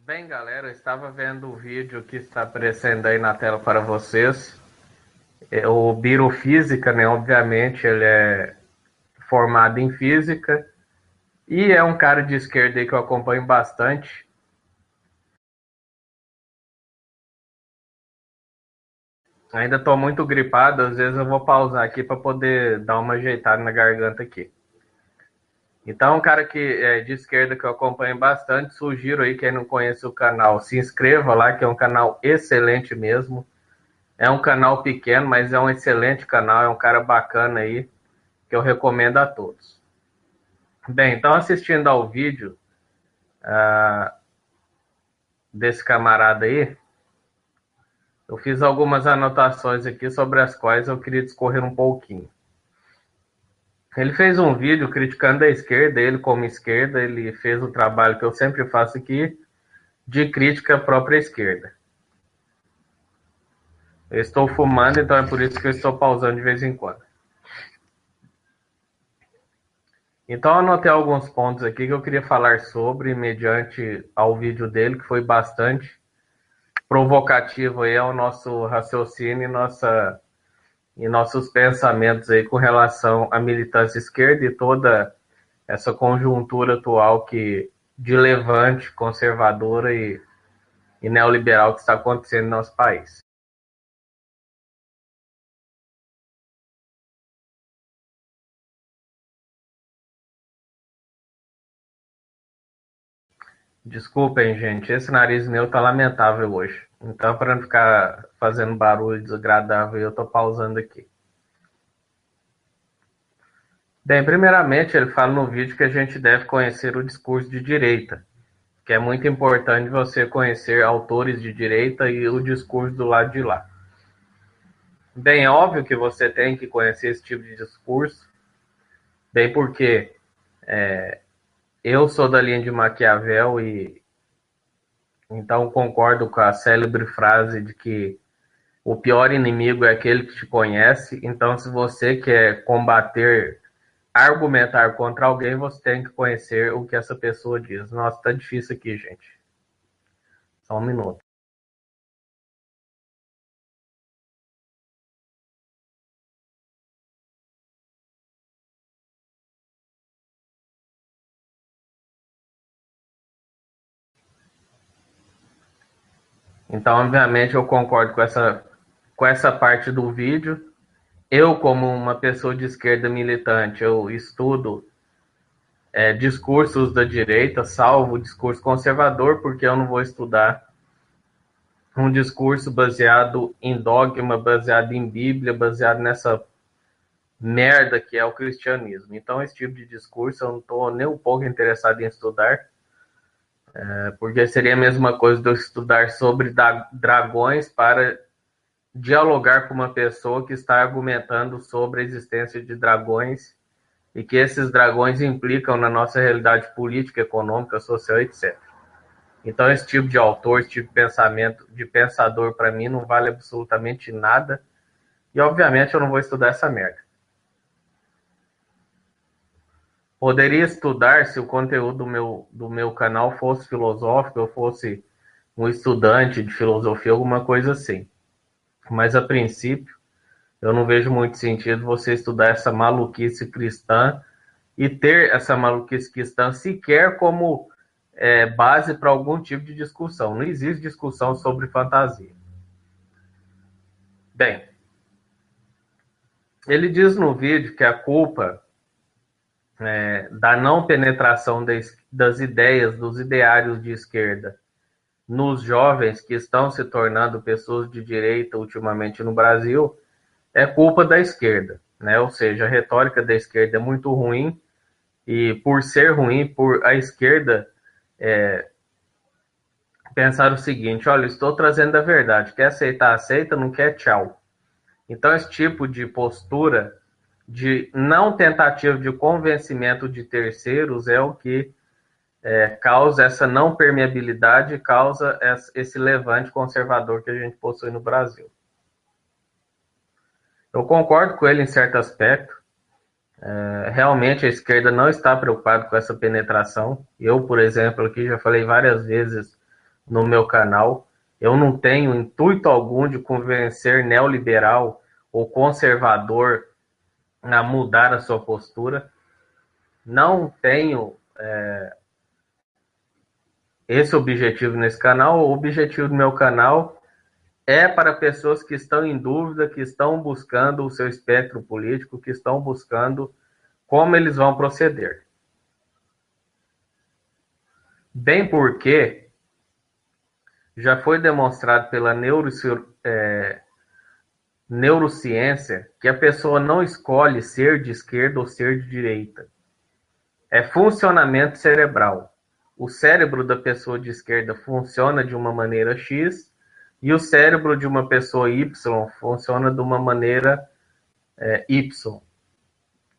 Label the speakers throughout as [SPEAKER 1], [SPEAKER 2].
[SPEAKER 1] Bem, galera, eu estava vendo o vídeo que está aparecendo aí na tela para vocês. O Birofísica, né? Obviamente, ele é formado em física e é um cara de esquerda aí que eu acompanho bastante. Ainda estou muito gripado, às vezes eu vou pausar aqui para poder dar uma ajeitada na garganta aqui. Então, um cara que é de esquerda que eu acompanho bastante, sugiro aí, quem não conhece o canal, se inscreva lá, que é um canal excelente mesmo. É um canal pequeno, mas é um excelente canal, é um cara bacana aí, que eu recomendo a todos. Bem, então assistindo ao vídeo desse camarada aí, eu fiz algumas anotações aqui sobre as quais eu queria discorrer um pouquinho. Ele fez um vídeo criticando a esquerda, ele como esquerda, ele fez o trabalho que eu sempre faço aqui, de crítica à própria esquerda. Eu estou fumando, então é por isso que eu estou pausando de vez em quando. Então eu anotei alguns pontos aqui que eu queria falar sobre, mediante ao vídeo dele, que foi bastante provocativo aí ao nosso raciocínio e nossos pensamentos aí com relação à militância esquerda e toda essa conjuntura atual de levante conservadora e neoliberal que está acontecendo no nosso país. Desculpem, gente, esse nariz meu tá lamentável hoje. Então, para não ficar fazendo barulho desagradável, eu tô pausando aqui. Bem, primeiramente, ele fala no vídeo que a gente deve conhecer o discurso de direita, que é muito importante você conhecer autores de direita e o discurso do lado de lá. Bem, é óbvio que você tem que conhecer esse tipo de discurso, bem porque eu sou da linha de Maquiavel e então concordo com a célebre frase de que o pior inimigo é aquele que te conhece. Então, se você quer combater, argumentar contra alguém, você tem que conhecer o que essa pessoa diz. Nossa, tá difícil aqui, gente. Só um minuto. Então, obviamente, eu concordo com essa parte do vídeo. Eu, como uma pessoa de esquerda militante, eu estudo discursos da direita, salvo o discurso conservador, porque eu não vou estudar um discurso baseado em dogma, baseado em Bíblia, baseado nessa merda que é o cristianismo. Então, esse tipo de discurso eu não estou nem um pouco interessado em estudar, porque seria a mesma coisa de eu estudar sobre dragões para dialogar com uma pessoa que está argumentando sobre a existência de dragões e que esses dragões implicam na nossa realidade política, econômica, social, etc. Então, esse tipo de autor, esse tipo de pensamento, de pensador, para mim, não vale absolutamente nada. E, obviamente, eu não vou estudar essa merda. Poderia estudar se o conteúdo do meu canal fosse filosófico, eu fosse um estudante de filosofia, alguma coisa assim. Mas, a princípio, eu não vejo muito sentido você estudar essa maluquice cristã e ter essa maluquice cristã sequer como base para algum tipo de discussão. Não existe discussão sobre fantasia. Bem, ele diz no vídeo que a culpa da não penetração das ideias, dos ideários de esquerda nos jovens que estão se tornando pessoas de direita ultimamente no Brasil é culpa da esquerda, né? Ou seja, a retórica da esquerda é muito ruim e por ser ruim, por a esquerda pensar o seguinte: olha, estou trazendo a verdade, quer aceitar, aceita, não quer, tchau. Então, esse tipo de postura de não tentativa de convencimento de terceiros é o que causa essa não permeabilidade, causa esse levante conservador que a gente possui no Brasil. Eu concordo com ele em certo aspecto. Realmente a esquerda não está preocupada com essa penetração. Eu, por exemplo, aqui já falei várias vezes no meu canal. Eu não tenho intuito algum de convencer neoliberal ou conservador a mudar a sua postura. Não tenho esse objetivo nesse canal. O objetivo do meu canal é para pessoas que estão em dúvida, que estão buscando o seu espectro político, que estão buscando como eles vão proceder. Bem porque já foi demonstrado pela neurociência que a pessoa não escolhe ser de esquerda ou ser de direita. É funcionamento cerebral. O cérebro da pessoa de esquerda funciona de uma maneira X e o cérebro de uma pessoa Y funciona de uma maneira Y.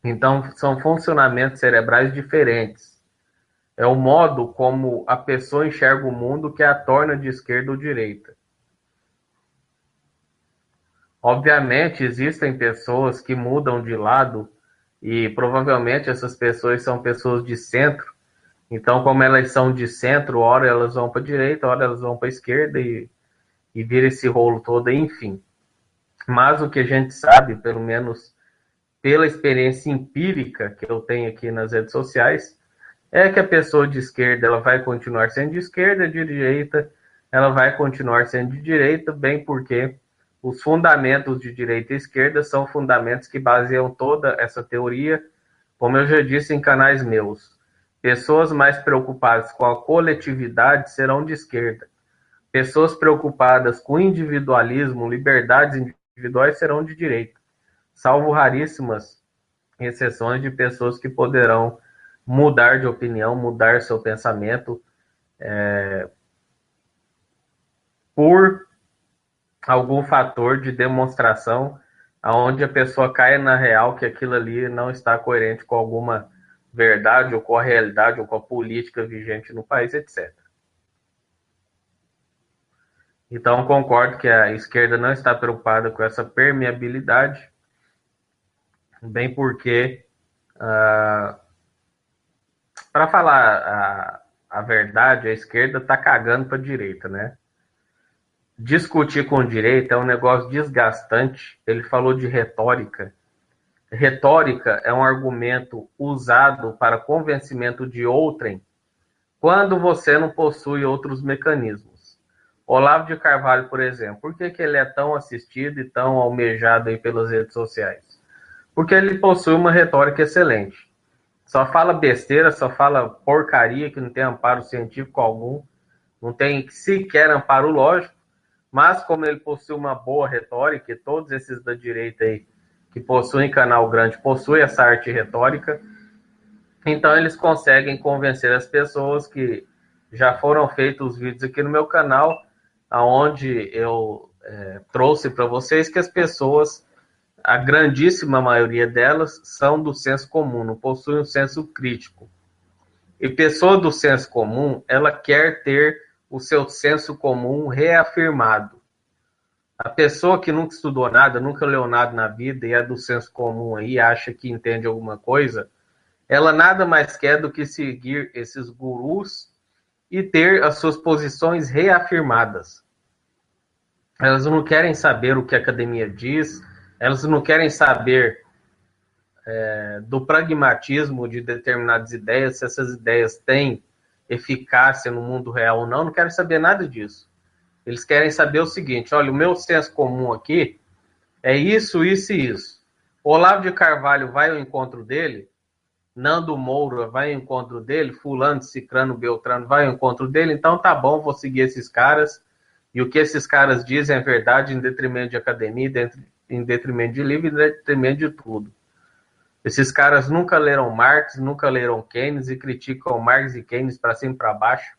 [SPEAKER 1] Então, são funcionamentos cerebrais diferentes. É o modo como a pessoa enxerga o mundo que a torna de esquerda ou direita. Obviamente, existem pessoas que mudam de lado e provavelmente essas pessoas são pessoas de centro. Então, como elas são de centro, ora elas vão para a direita, ora elas vão para a esquerda e vira esse rolo todo, enfim. Mas o que a gente sabe, pelo menos pela experiência empírica que eu tenho aqui nas redes sociais, é que a pessoa de esquerda ela vai continuar sendo de esquerda, de direita ela vai continuar sendo de direita, bem porque os fundamentos de direita e esquerda são fundamentos que baseiam toda essa teoria, como eu já disse em canais meus. Pessoas mais preocupadas com a coletividade serão de esquerda. Pessoas preocupadas com individualismo, liberdades individuais serão de direita, salvo raríssimas exceções de pessoas que poderão mudar de opinião, mudar seu pensamento por algum fator de demonstração aonde a pessoa caia na real que aquilo ali não está coerente com alguma verdade ou com a realidade ou com a política vigente no país, etc. Então, concordo que a esquerda não está preocupada com essa permeabilidade, bem porque, para falar a verdade, a esquerda está cagando para a direita, né? Discutir com direita é um negócio desgastante. Ele falou de retórica. Retórica é um argumento usado para convencimento de outrem quando você não possui outros mecanismos. Olavo de Carvalho, por exemplo, por que ele é tão assistido e tão almejado aí pelas redes sociais? Porque ele possui uma retórica excelente. Só fala besteira, só fala porcaria que não tem amparo científico algum, não tem sequer amparo lógico, mas como ele possui uma boa retórica, e todos esses da direita aí que possuem canal grande possuem essa arte retórica, então eles conseguem convencer as pessoas que já foram feitos os vídeos aqui no meu canal, aonde eu trouxe para vocês que as pessoas, a grandíssima maioria delas, são do senso comum, não possuem um senso crítico. E pessoa do senso comum, ela quer ter o seu senso comum reafirmado. A pessoa que nunca estudou nada, nunca leu nada na vida e é do senso comum aí, acha que entende alguma coisa, ela nada mais quer do que seguir esses gurus e ter as suas posições reafirmadas. Elas não querem saber o que a academia diz, elas não querem saber do pragmatismo de determinadas ideias, se essas ideias têm eficácia no mundo real ou não, não querem saber nada disso. Eles querem saber o seguinte: olha, o meu senso comum aqui é isso, isso e isso. Olavo de Carvalho vai ao encontro dele, Nando Moura vai ao encontro dele, fulano, cicrano, beltrano vai ao encontro dele, então tá bom, vou seguir esses caras, e o que esses caras dizem é verdade em detrimento de academia, em detrimento de livro, em detrimento de tudo. Esses caras nunca leram Marx, nunca leram Keynes e criticam Marx e Keynes para cima e para baixo.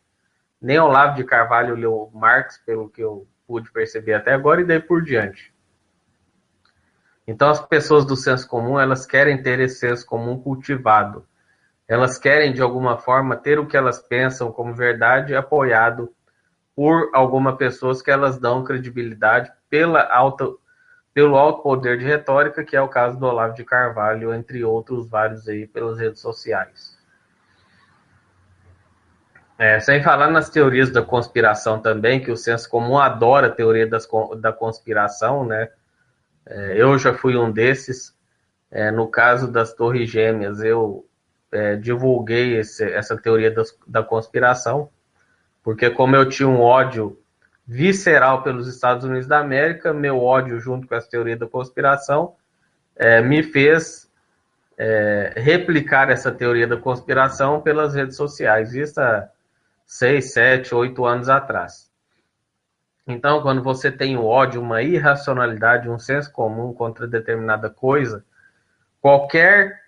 [SPEAKER 1] Nem Olavo de Carvalho leu Marx, pelo que eu pude perceber até agora, e daí por diante. Então, as pessoas do senso comum, elas querem ter esse senso comum cultivado. Elas querem, de alguma forma, ter o que elas pensam como verdade apoiado por algumas pessoas que elas dão credibilidade pelo alto poder de retórica, que é o caso do Olavo de Carvalho, entre outros vários aí pelas redes sociais. Sem falar nas teorias da conspiração também, que o senso comum adora a teoria da conspiração, né? Eu já fui um desses. No caso das Torres Gêmeas, eu divulguei essa teoria da conspiração, porque como eu tinha um ódio visceral pelos Estados Unidos da América, meu ódio junto com essa teoria da conspiração me fez replicar essa teoria da conspiração pelas redes sociais, isso há 6, 7, 8 anos atrás. Então, quando você tem o ódio, uma irracionalidade, um senso comum contra determinada coisa, qualquer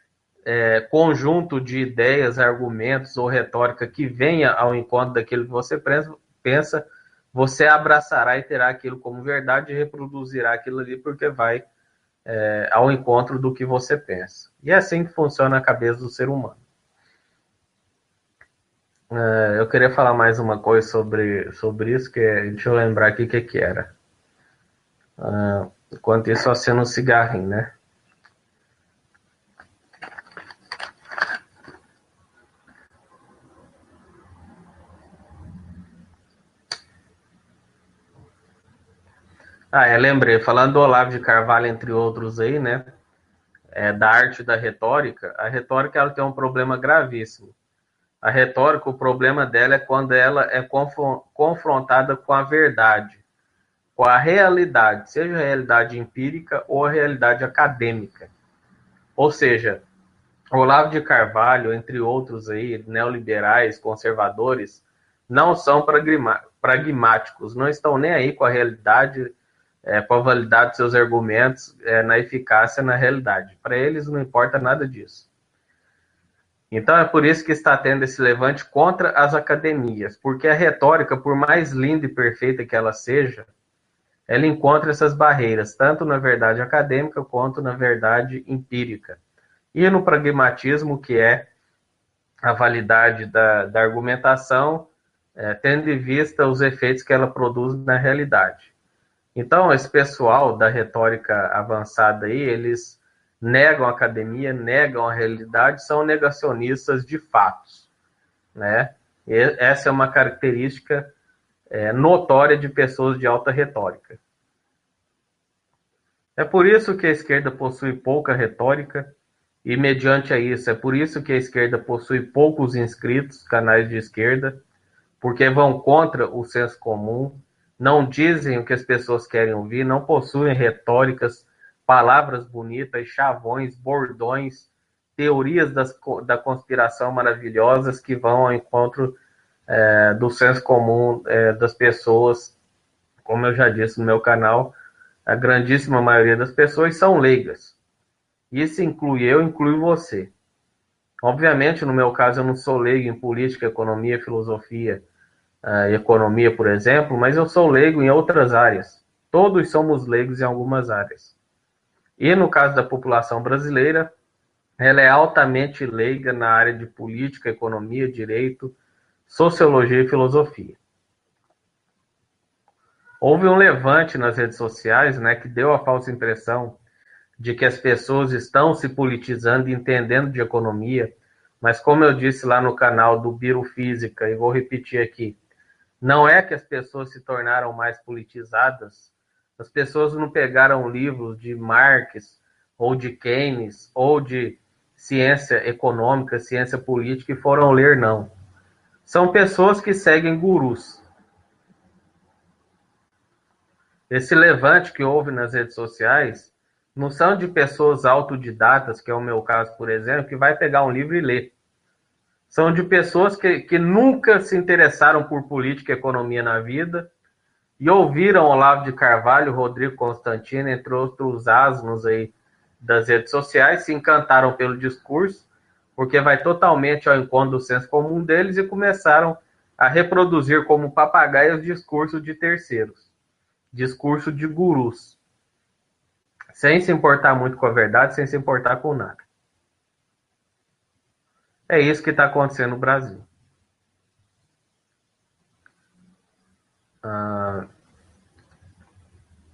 [SPEAKER 1] conjunto de ideias, argumentos ou retórica que venha ao encontro daquilo que você pensa, você abraçará e terá aquilo como verdade e reproduzirá aquilo ali porque vai ao encontro do que você pensa. E é assim que funciona a cabeça do ser humano. Eu queria falar mais uma coisa sobre isso, deixa eu lembrar aqui o que era. Enquanto isso, acendo um cigarrinho, né? Lembrei, falando do Olavo de Carvalho, entre outros aí, né? Da arte da retórica, a retórica ela tem um problema gravíssimo. A retórica, o problema dela é quando ela é confrontada com a verdade, com a realidade, seja a realidade empírica ou a realidade acadêmica. Ou seja, Olavo de Carvalho, entre outros aí, neoliberais, conservadores, não são pragmáticos, não estão nem aí com a realidade, com a validade de seus argumentos, na eficácia, na realidade. Para eles não importa nada disso. Então é por isso que está tendo esse levante contra as academias, porque a retórica, por mais linda e perfeita que ela seja, ela encontra essas barreiras, tanto na verdade acadêmica quanto na verdade empírica. E no pragmatismo, que é a validade da argumentação, tendo em vista os efeitos que ela produz na realidade. Então, esse pessoal da retórica avançada aí, eles negam a academia, negam a realidade, são negacionistas de fatos, né? E essa é uma característica notória de pessoas de alta retórica. É por isso que a esquerda possui pouca retórica e, mediante a isso, é por isso que a esquerda possui poucos inscritos, canais de esquerda, porque vão contra o senso comum, não dizem o que as pessoas querem ouvir, não possuem retóricas, palavras bonitas, chavões, bordões, teorias da conspiração maravilhosas que vão ao encontro do senso comum das pessoas. Como eu já disse no meu canal, a grandíssima maioria das pessoas são leigas. Isso inclui você. Obviamente, no meu caso, eu não sou leigo em política, economia, filosofia, economia, por exemplo, mas eu sou leigo em outras áreas. Todos somos leigos em algumas áreas. E no caso da população brasileira, ela é altamente leiga na área de política, economia, direito, sociologia e filosofia. Houve um levante nas redes sociais, né, que deu a falsa impressão de que as pessoas estão se politizando e entendendo de economia, mas como eu disse lá no canal do Biro Física, e vou repetir aqui, não é que as pessoas se tornaram mais politizadas, as pessoas não pegaram livros de Marx, ou de Keynes, ou de ciência econômica, ciência política e foram ler, não. São pessoas que seguem gurus. Esse levante que houve nas redes sociais não são de pessoas autodidatas, que é o meu caso, por exemplo, que vai pegar um livro e ler. São de pessoas que nunca se interessaram por política e economia na vida e ouviram Olavo de Carvalho, Rodrigo Constantino, entre outros asnos aí das redes sociais, se encantaram pelo discurso, porque vai totalmente ao encontro do senso comum deles e começaram a reproduzir como papagaios discursos de terceiros, discurso de gurus, sem se importar muito com a verdade, sem se importar com nada. É isso que está acontecendo no Brasil.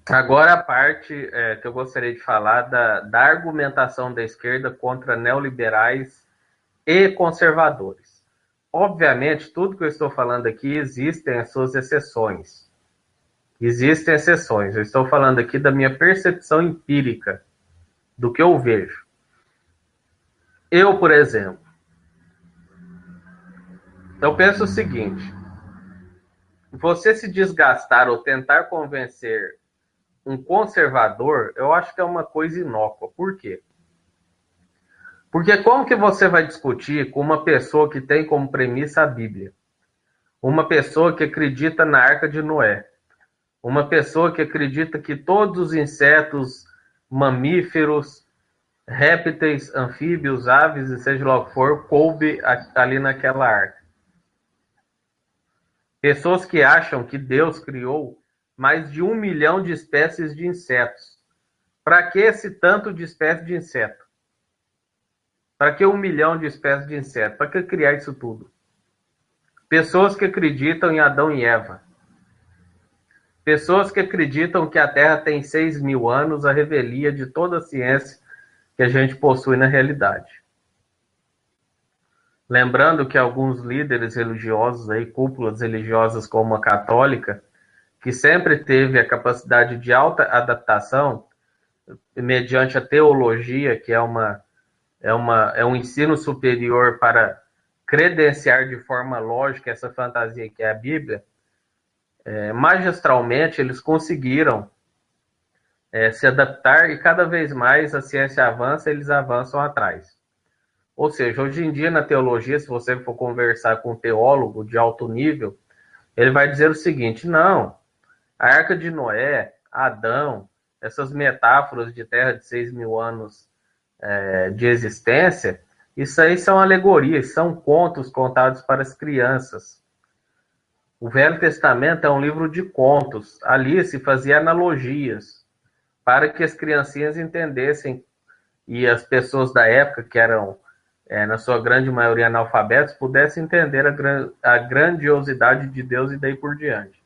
[SPEAKER 1] Agora a parte que eu gostaria de falar da argumentação da esquerda contra neoliberais e conservadores. Obviamente, tudo que eu estou falando aqui existem as suas exceções. Existem exceções. Eu estou falando aqui da minha percepção empírica, do que eu vejo. Eu, por exemplo, eu penso o seguinte: você se desgastar ou tentar convencer um conservador, eu acho que é uma coisa inócua. Por quê? Porque como que você vai discutir com uma pessoa que tem como premissa a Bíblia? Uma pessoa que acredita na Arca de Noé? Uma pessoa que acredita que todos os insetos, mamíferos, répteis, anfíbios, aves e seja lá o que for, coube ali naquela arca? Pessoas que acham que Deus criou mais de 1 milhão de espécies de insetos. Para que esse tanto de espécies de inseto? Para que 1 milhão de espécies de inseto? Para que criar isso tudo? Pessoas que acreditam em Adão e Eva. Pessoas que acreditam que a Terra tem 6.000 anos, a revelia de toda a ciência que a gente possui na realidade. Lembrando que alguns líderes religiosos, aí, cúpulas religiosas como a católica, que sempre teve a capacidade de alta adaptação, mediante a teologia, que é um ensino superior para credenciar de forma lógica essa fantasia que é a Bíblia, magistralmente eles conseguiram se adaptar e cada vez mais a ciência avança, eles avançam atrás. Ou seja, hoje em dia na teologia, se você for conversar com um teólogo de alto nível, ele vai dizer o seguinte: não, a Arca de Noé, Adão, essas metáforas de terra de 6.000 anos de existência, isso aí são alegorias, são contos contados para as crianças. O Velho Testamento é um livro de contos. Ali se fazia analogias para que as criancinhas entendessem e as pessoas da época, que eram, na sua grande maioria, analfabetos, pudessem entender a grandiosidade de Deus e daí por diante.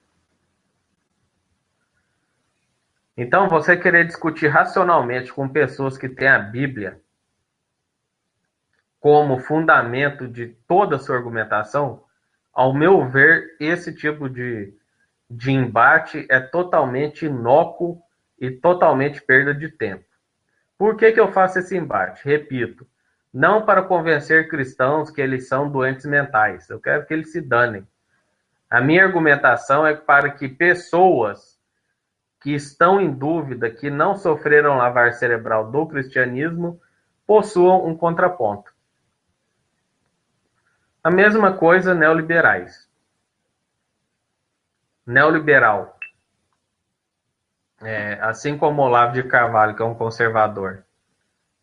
[SPEAKER 1] Então, você querer discutir racionalmente com pessoas que têm a Bíblia como fundamento de toda a sua argumentação, ao meu ver, esse tipo de embate é totalmente inócuo e totalmente perda de tempo. Por que eu faço esse embate? Repito, não para convencer cristãos que eles são doentes mentais. Eu quero que eles se danem. A minha argumentação é para que pessoas que estão em dúvida, que não sofreram lavar cerebral do cristianismo, possuam um contraponto. A mesma coisa neoliberais. Neoliberal, assim como Olavo de Carvalho, que é um conservador,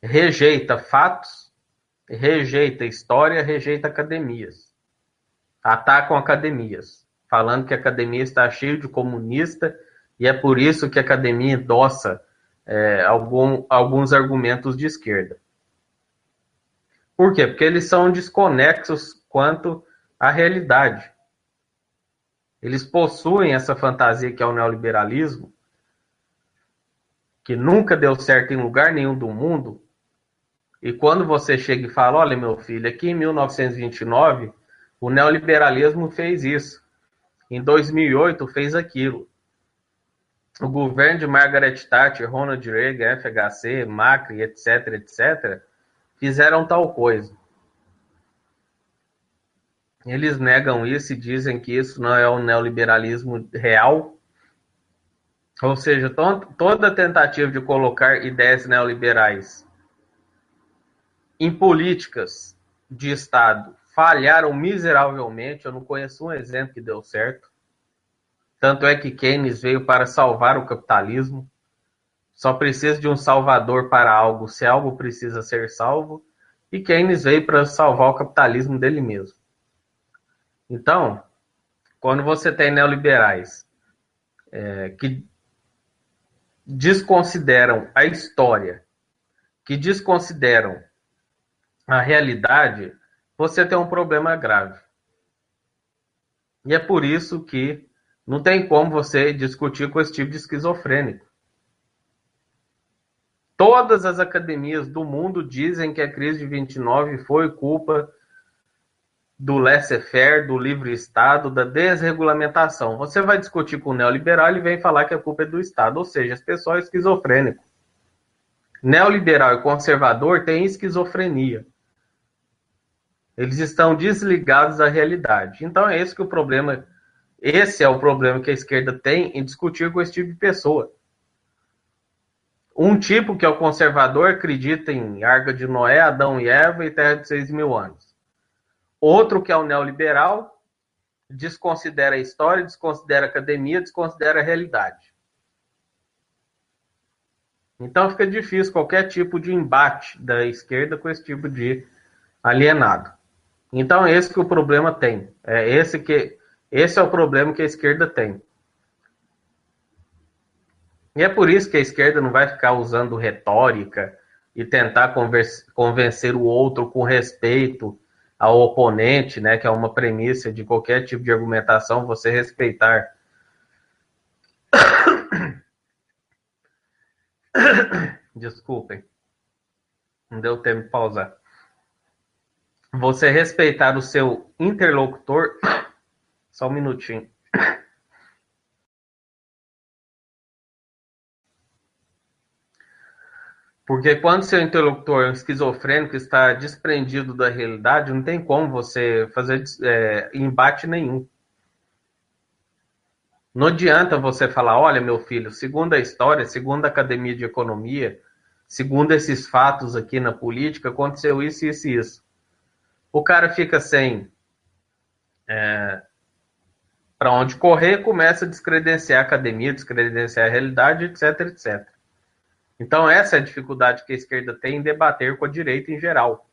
[SPEAKER 1] rejeita fatos, rejeita história, rejeita academias. Atacam academias, falando que a academia está cheia de comunista e é por isso que a academia endossa alguns argumentos de esquerda. Por quê? Porque eles são desconexos quanto à realidade. Eles possuem essa fantasia que é o neoliberalismo, que nunca deu certo em lugar nenhum do mundo, e quando você chega e fala: olha, meu filho, aqui em 1929, o neoliberalismo fez isso. Em 2008, fez aquilo. O governo de Margaret Thatcher, Ronald Reagan, FHC, Macri, etc., etc., fizeram tal coisa. Eles negam isso e dizem que isso não é o neoliberalismo real. Ou seja, toda tentativa de colocar ideias neoliberais em políticas de Estado falharam miseravelmente. Eu não conheço um exemplo que deu certo. Tanto é que Keynes veio para salvar o capitalismo. Só precisa de um salvador para algo, se algo precisa ser salvo. E Keynes veio para salvar o capitalismo dele mesmo. Então, quando você tem neoliberais que desconsideram a história, que desconsideram a realidade, você tem um problema grave. E é por isso que não tem como você discutir com esse tipo de esquizofrênico. Todas as academias do mundo dizem que a crise de 29 foi culpa do laissez-faire, do livre Estado, da desregulamentação. Você vai discutir com o neoliberal, ele vem falar que a culpa é do Estado, ou seja, esse pessoal é esquizofrênico. Neoliberal e conservador têm esquizofrenia. Eles estão desligados da realidade. Então é esse que o problema, esse é o problema que a esquerda tem em discutir com esse tipo de pessoa. Um tipo que é o conservador acredita em Arca de Noé, Adão e Eva e Terra de 6.000 anos. Outro que é o neoliberal desconsidera a história, desconsidera a academia, desconsidera a realidade. Então fica difícil qualquer tipo de embate da esquerda com esse tipo de alienado. Então esse que o problema tem. Esse é o problema que a esquerda tem. E é por isso que a esquerda não vai ficar usando retórica e tentar convencer o outro com respeito ao oponente, né, que é uma premissa de qualquer tipo de argumentação, você respeitar. Desculpem, não deu tempo de pausar. Você respeitar o seu interlocutor. Só um minutinho. Porque quando seu interlocutor é um esquizofrênico, está desprendido da realidade, não tem como você fazer embate nenhum. Não adianta você falar, olha, meu filho, segundo a história, segundo a Academia de Economia, segundo esses fatos aqui na política, aconteceu isso, isso e isso. O cara fica sem para onde correr, começa a descredenciar a academia, descredenciar a realidade, etc, etc. Então essa é a dificuldade que a esquerda tem em debater com a direita em geral.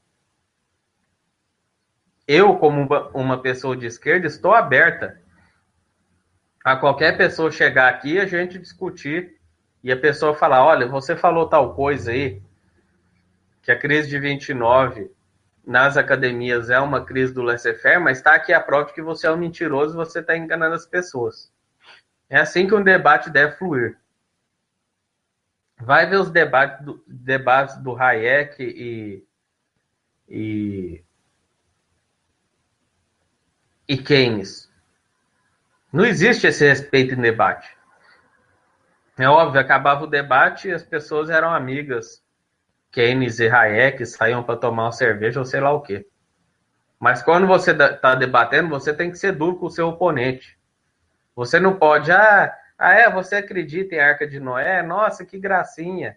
[SPEAKER 1] Eu, como uma pessoa de esquerda, estou aberta a qualquer pessoa chegar aqui e a gente discutir e a pessoa falar, olha, você falou tal coisa aí, que a crise de 29 nas academias é uma crise do laissez-faire, mas está aqui a prova de que você é um mentiroso e você está enganando as pessoas. É assim que um debate deve fluir. Vai ver os debates do Hayek e Keynes. Não existe esse respeito em debate. É óbvio, acabava o debate e as pessoas eram amigas. Keynes e Hayek saíam para tomar uma cerveja ou sei lá o quê. Mas quando você está debatendo, você tem que ser duro com o seu oponente. Você não pode, você acredita em Arca de Noé? Nossa, que gracinha.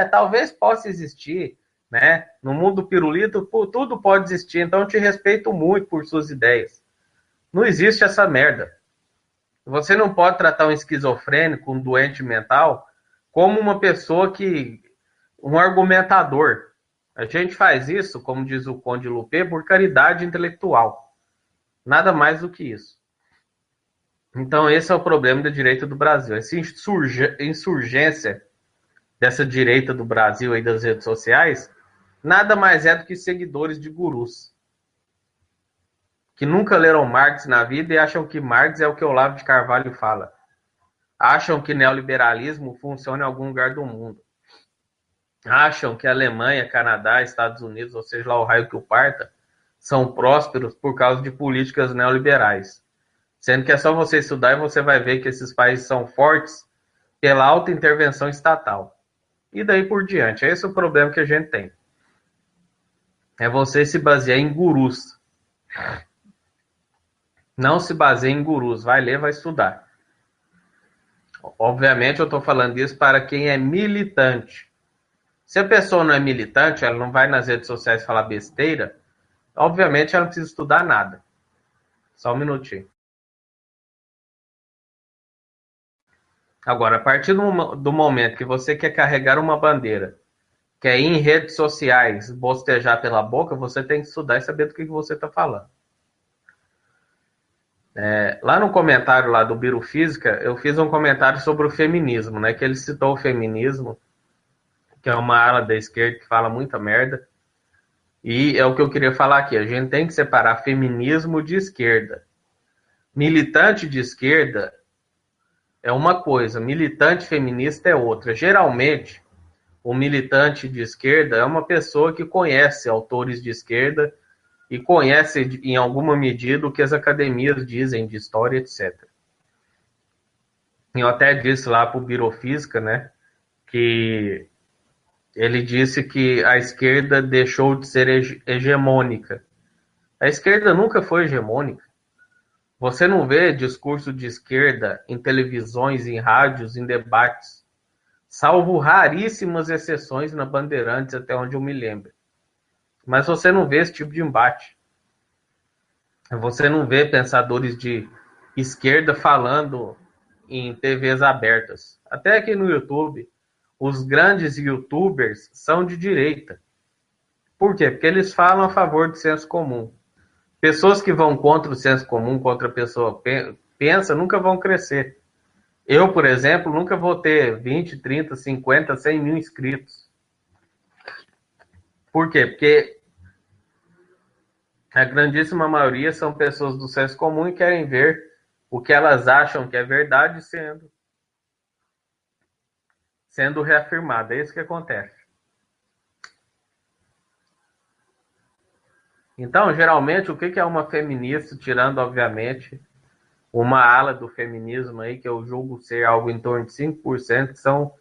[SPEAKER 1] Talvez possa existir, né? No mundo pirulito, tudo pode existir, então eu te respeito muito por suas ideias. Não existe essa merda. Você não pode tratar um esquizofrênico, um doente mental, como uma pessoa um argumentador. A gente faz isso, como diz o Conde Lupé, por caridade intelectual. Nada mais do que isso. Então esse é o problema da direita do Brasil. Essa insurgência dessa direita do Brasil aí das redes sociais, nada mais é do que seguidores de gurus. Que nunca leram Marx na vida e acham que Marx é o que Olavo de Carvalho fala. Acham que neoliberalismo funciona em algum lugar do mundo. Acham que a Alemanha, Canadá, Estados Unidos, ou seja lá o raio que o parta, são prósperos por causa de políticas neoliberais. Sendo que é só você estudar e você vai ver que esses países são fortes pela alta intervenção estatal. E daí por diante. Esse é o problema que a gente tem. É você se basear em gurus. Não se baseie em gurus. Vai ler, vai estudar. Obviamente eu estou falando isso para quem é militante. Se a pessoa não é militante, ela não vai nas redes sociais falar besteira, obviamente ela não precisa estudar nada. Só um minutinho. Agora, a partir do momento que você quer carregar uma bandeira, quer ir em redes sociais, bostejar pela boca, você tem que estudar e saber do que você está falando. Lá no comentário lá do Biro Física, eu fiz um comentário sobre o feminismo, né? Que ele citou o feminismo, que é uma ala da esquerda que fala muita merda. E é o que eu queria falar aqui. A gente tem que separar feminismo de esquerda. Militante de esquerda é uma coisa, militante feminista é outra. Geralmente, o militante de esquerda é uma pessoa que conhece autores de esquerda, e conhece em alguma medida o que as academias dizem de história, etc. Eu até disse lá para o Birofísica, né, que ele disse que a esquerda deixou de ser hegemônica. A esquerda nunca foi hegemônica. Você não vê discurso de esquerda em televisões, em rádios, em debates, salvo raríssimas exceções na Bandeirantes, até onde eu me lembro. Mas você não vê esse tipo de embate. Você não vê pensadores de esquerda falando em TVs abertas. Até aqui no YouTube, os grandes YouTubers são de direita. Por quê? Porque eles falam a favor do senso comum. Pessoas que vão contra o senso comum, contra a pessoa pensa, nunca vão crescer. Eu, por exemplo, nunca vou ter 20, 30, 50, 100 mil inscritos. Por quê? Porque a grandíssima maioria são pessoas do senso comum e querem ver o que elas acham que é verdade sendo reafirmado. É isso que acontece. Então, geralmente, o que é uma feminista, tirando, obviamente, uma ala do feminismo aí, que eu julgo ser algo em torno de 5%, que são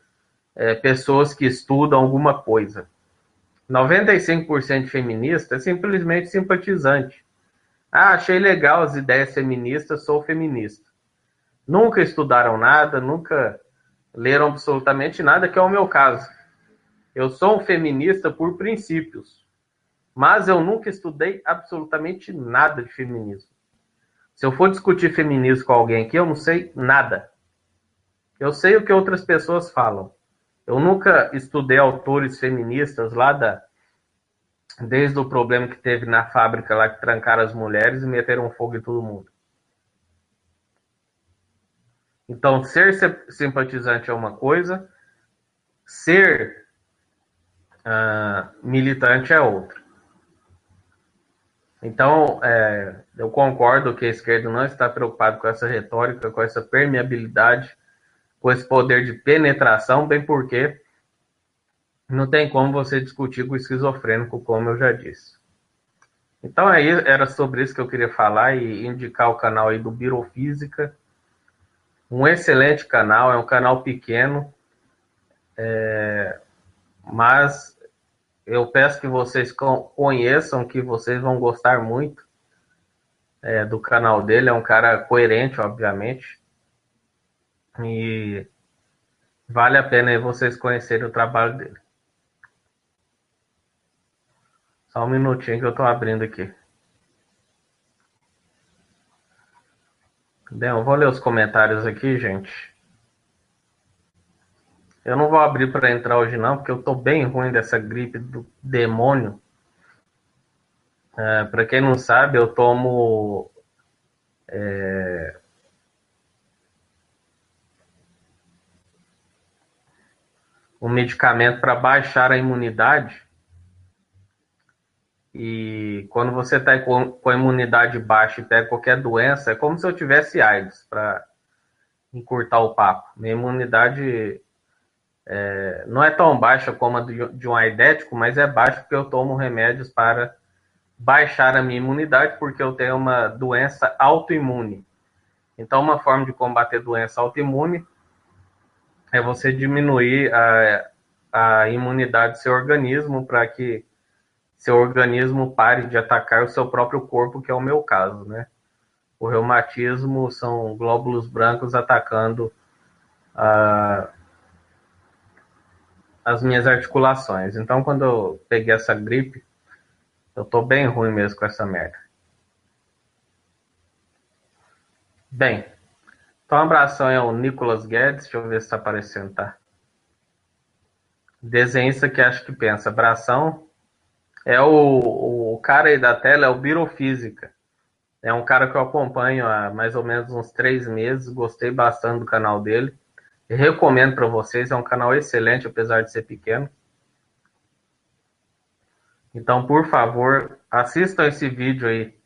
[SPEAKER 1] pessoas que estudam alguma coisa. 95% de feminista é simplesmente simpatizante. Ah, achei legal as ideias feministas, sou feminista. Nunca estudaram nada, nunca leram absolutamente nada, que é o meu caso. Eu sou um feminista por princípios, mas eu nunca estudei absolutamente nada de feminismo. Se eu for discutir feminismo com alguém aqui, eu não sei nada. Eu sei o que outras pessoas falam. Eu nunca estudei autores feministas desde o problema que teve na fábrica lá, que trancaram as mulheres e meteram fogo em todo mundo. Então, ser simpatizante é uma coisa, ser militante é outra. Então, eu concordo que a esquerda não está preocupada com essa retórica, com essa permeabilidade, com esse poder de penetração, bem porque não tem como você discutir com o esquizofrênico, como eu já disse. Então, era sobre isso que eu queria falar e indicar o canal aí do Birofísica. Um excelente canal, é um canal pequeno, mas eu peço que vocês conheçam, que vocês vão gostar muito do canal dele. É um cara coerente, obviamente, e vale a pena aí vocês conhecerem o trabalho dele. Só um minutinho que eu estou abrindo aqui. Bem, eu vou ler os comentários aqui, gente. Eu não vou abrir para entrar hoje não, porque eu estou bem ruim dessa gripe do demônio. Para quem não sabe, eu tomo um medicamento para baixar a imunidade. E quando você está com a imunidade baixa e pega qualquer doença, é como se eu tivesse AIDS, para encurtar o papo. Minha imunidade não é tão baixa como a de um aidético, mas é baixa porque eu tomo remédios para baixar a minha imunidade, porque eu tenho uma doença autoimune. Então, uma forma de combater doença autoimune é você diminuir a imunidade do seu organismo para que seu organismo pare de atacar o seu próprio corpo, que é o meu caso, né? O reumatismo são glóbulos brancos atacando as minhas articulações. Então, quando eu peguei essa gripe, eu tô bem ruim mesmo com essa merda. Bem, então um abração aí ao Nicolas Guedes, deixa eu ver se tá aparecendo, tá? Desenhista que acho que pensa. Abração. É o cara aí da tela, é o Birofísica. É um cara que eu acompanho há mais ou menos uns 3 meses, gostei bastante do canal dele. Recomendo para vocês, é um canal excelente, apesar de ser pequeno. Então, por favor, assistam esse vídeo aí,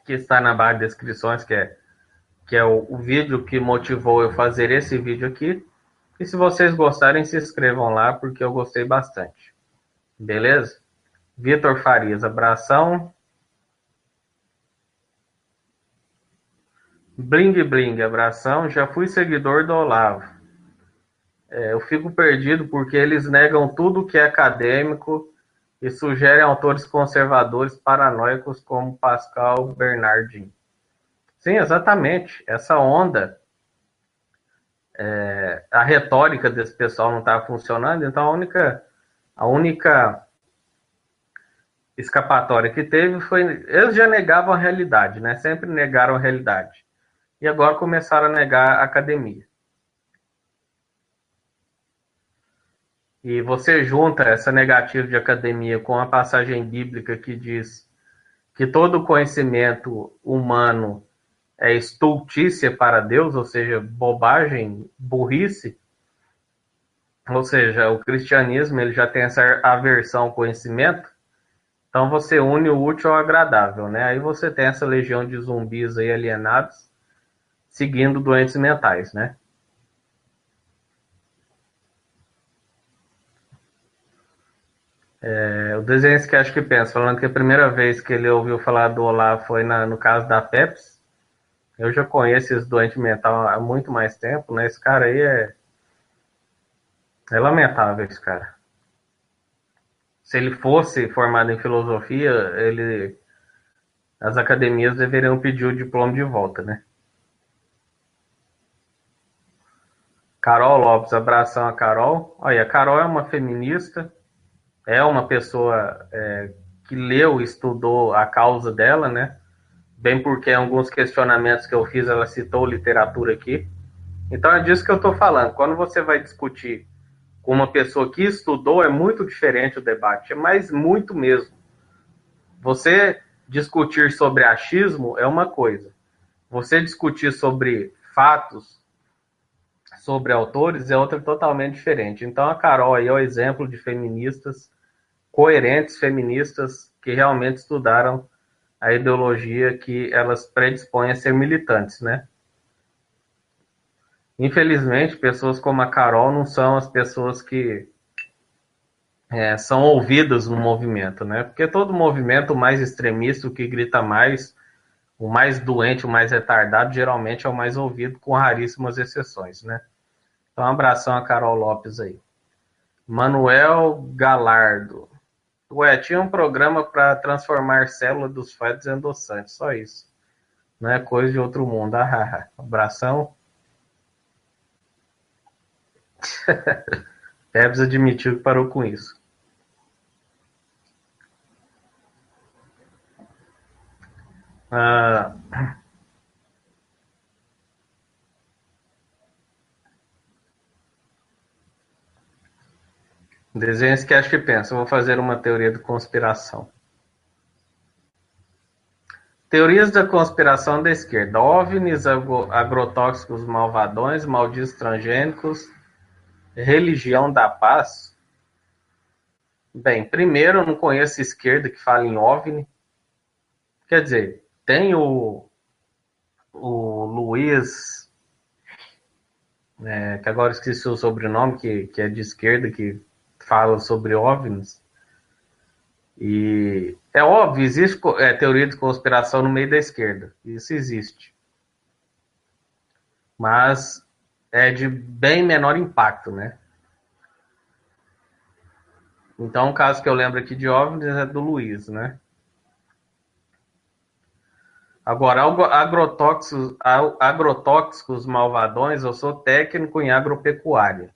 [SPEAKER 1] que está na barra de descrições, que é o vídeo que motivou eu fazer esse vídeo aqui. E se vocês gostarem, se inscrevam lá, porque eu gostei bastante. Beleza? Vitor Farias, abração. Bling Bling, abração. Já fui seguidor do Olavo. Eu fico perdido porque eles negam tudo que é acadêmico e sugerem autores conservadores paranoicos como Pascal Bernardin. Sim, exatamente. Essa onda, a retórica desse pessoal não estava funcionando, então a única escapatória que teve foi. Eles já negavam a realidade, né? Sempre negaram a realidade. E agora começaram a negar a academia. E você junta essa negativa de academia com a passagem bíblica que diz que todo conhecimento humano é estultícia para Deus, ou seja, bobagem, burrice. Ou seja, o cristianismo ele já tem essa aversão ao conhecimento, então você une o útil ao agradável, né? Aí você tem essa legião de zumbis aí alienados, seguindo doentes mentais, né? O desenho que acho que pensa, falando que a primeira vez que ele ouviu falar do Olavo foi no caso da Pepsi. Eu já conheço esse doente mental há muito mais tempo, né? Esse cara aí é lamentável, esse cara. Se ele fosse formado em filosofia, as academias deveriam pedir o diploma de volta, né? Carol Lopes, abração a Carol. Olha, a Carol é uma feminista, é uma pessoa que leu e estudou a causa dela, né? Bem porque em alguns questionamentos que eu fiz, ela citou literatura aqui. Então é disso que eu estou falando. Quando você vai discutir com uma pessoa que estudou, é muito diferente o debate, é mais muito mesmo. Você discutir sobre achismo é uma coisa. Você discutir sobre fatos, sobre autores, é outra totalmente diferente. Então a Carol aí é o exemplo de feministas coerentes, feministas que realmente estudaram a ideologia que elas predispõem a ser militantes, né? Infelizmente, pessoas como a Carol não são as pessoas que são ouvidas no movimento, né? Porque todo movimento, o mais extremista, o que grita mais, o mais doente, o mais retardado, geralmente é o mais ouvido, com raríssimas exceções, né? Então, um abração a Carol Lopes aí. Manuel Galardo. Ué, tinha um programa para transformar célula dos fetos em endossantes, só isso. Não é coisa de outro mundo. Abração. Pebs admitiu que parou com isso. Ah, desenhos que acho que pensa. Vou fazer uma teoria de conspiração. Teorias da conspiração da esquerda. OVNIs, agrotóxicos malvadões, malditos transgênicos, religião da paz. Bem, primeiro, eu não conheço esquerda que fala em OVNI. Quer dizer, tem o Luiz, que agora esqueci o sobrenome, que é de esquerda, que fala sobre OVNIs. E é óbvio, existe teoria de conspiração no meio da esquerda. Isso existe. Mas é de bem menor impacto, né? Então, o caso que eu lembro aqui de OVNIs é do Luiz, né? Agora, agrotóxicos malvadões, eu sou técnico em agropecuária.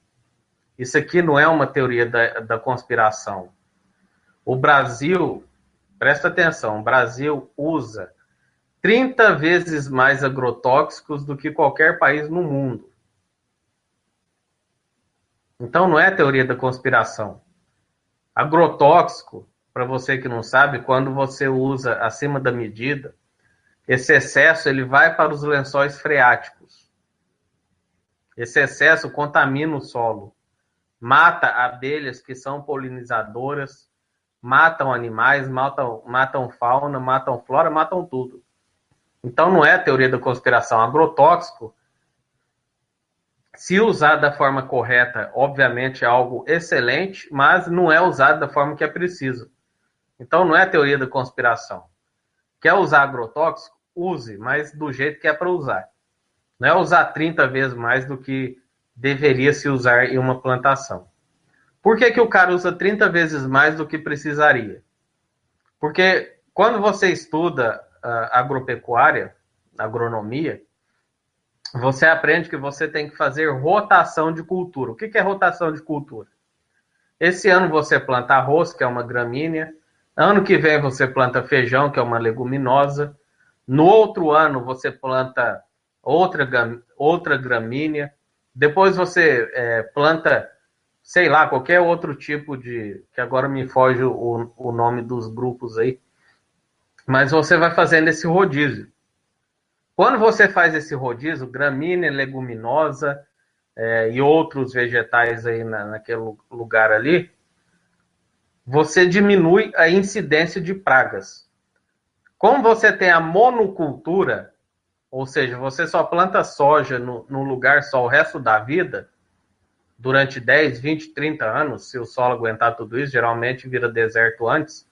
[SPEAKER 1] Isso aqui não é uma teoria da conspiração. O Brasil, presta atenção, o Brasil usa 30 vezes mais agrotóxicos do que qualquer país no mundo. Então não é teoria da conspiração. Agrotóxico, para você que não sabe, quando você usa acima da medida, esse excesso ele vai para os lençóis freáticos. Esse excesso contamina o solo, mata abelhas que são polinizadoras, matam animais, matam fauna, matam flora, matam tudo. Então não é teoria da conspiração. Agrotóxico, se usado da forma correta, obviamente é algo excelente, mas não é usado da forma que é preciso. Então não é teoria da conspiração. Quer usar agrotóxico? use, mas do jeito que é para usar. Não é usar 30 vezes mais do que deveria se usar em uma plantação. Por que que o cara usa 30 vezes mais do que precisaria? Porque quando você estuda agropecuária, agronomia, você aprende que você tem que fazer rotação de cultura. O que que é rotação de cultura? Esse ano você planta arroz, que é uma gramínea. Ano que vem você planta feijão, que é uma leguminosa. No outro ano você planta outra gramínea. Depois você planta, sei lá, qualquer outro tipo de... que agora me foge o nome dos grupos aí. Mas você vai fazendo esse rodízio. Quando você faz esse rodízio, gramínea, leguminosa e outros vegetais aí naquele lugar ali, você diminui a incidência de pragas. Como você tem a monocultura, ou seja, você só planta soja no lugar só o resto da vida, durante 10, 20, 30 anos, se o solo aguentar tudo isso, geralmente vira deserto antes.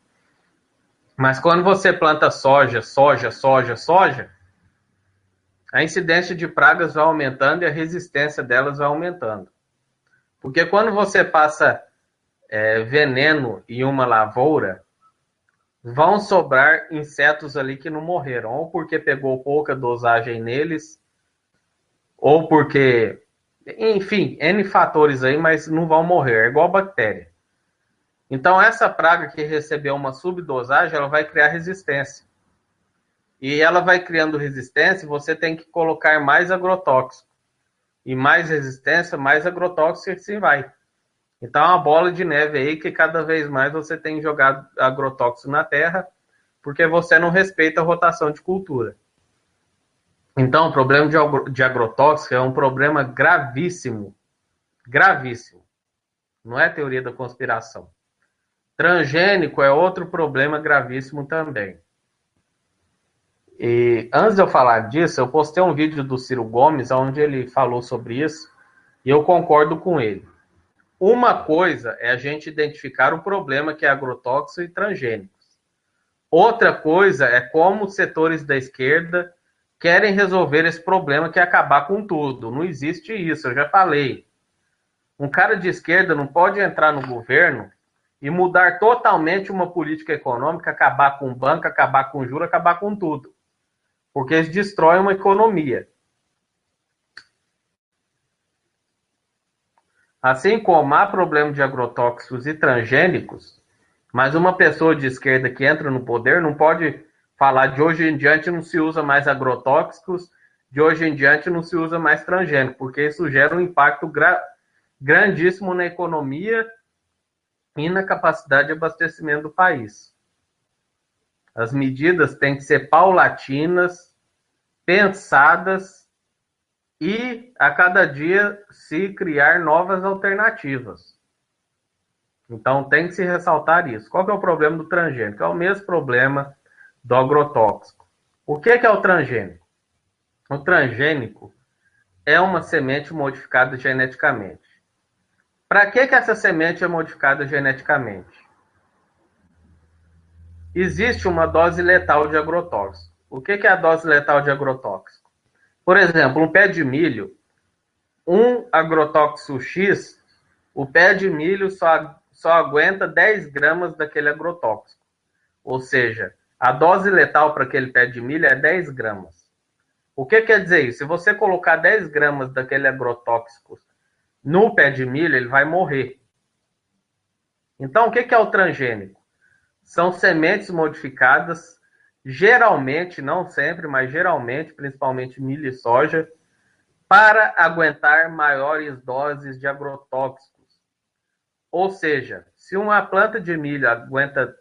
[SPEAKER 1] Mas quando você planta soja, a incidência de pragas vai aumentando e a resistência delas vai aumentando. Porque quando você passa veneno em uma lavoura, vão sobrar insetos ali que não morreram, ou porque pegou pouca dosagem neles, ou porque, enfim, N fatores aí, mas não vão morrer, é igual bactéria. Então, essa praga que recebeu uma subdosagem, ela vai criar resistência. E ela vai criando resistência e você tem que colocar mais agrotóxico. E mais resistência, mais agrotóxico, e assim vai. Então é uma bola de neve aí que cada vez mais você tem jogado agrotóxico na terra, porque você não respeita a rotação de cultura. Então o problema de agrotóxico é um problema gravíssimo. Gravíssimo. Não é teoria da conspiração. Transgênico é outro problema gravíssimo também. E antes de eu falar disso, eu postei um vídeo do Ciro Gomes, onde ele falou sobre isso, e eu concordo com ele. Uma coisa é a gente identificar o problema que é agrotóxico e transgênicos. Outra coisa é como os setores da esquerda querem resolver esse problema que é acabar com tudo. Não existe isso, eu já falei. Um cara de esquerda não pode entrar no governo e mudar totalmente uma política econômica, acabar com o banco, acabar com o juros, acabar com tudo. Porque eles destroem uma economia. Assim como há problema de agrotóxicos e transgênicos, mas uma pessoa de esquerda que entra no poder não pode falar de hoje em diante não se usa mais agrotóxicos, de hoje em diante não se usa mais transgênico, porque isso gera um impacto grandíssimo na economia e na capacidade de abastecimento do país. As medidas têm que ser paulatinas, pensadas e a cada dia se criar novas alternativas. Então tem que se ressaltar isso. Qual que é o problema do transgênico? É o mesmo problema do agrotóxico. O que é o transgênico? O transgênico é uma semente modificada geneticamente. Para que essa semente é modificada geneticamente? Existe uma dose letal de agrotóxico. O que é a dose letal de agrotóxico? Por exemplo, um pé de milho, um agrotóxico X, o pé de milho só aguenta 10 gramas daquele agrotóxico. Ou seja, a dose letal para aquele pé de milho é 10 gramas. O que quer dizer isso? Se você colocar 10 gramas daquele agrotóxico no pé de milho, ele vai morrer. Então, o que é o transgênico? São sementes modificadas, geralmente, não sempre, mas geralmente, principalmente milho e soja, para aguentar maiores doses de agrotóxicos. Ou seja, se uma planta de milho aguenta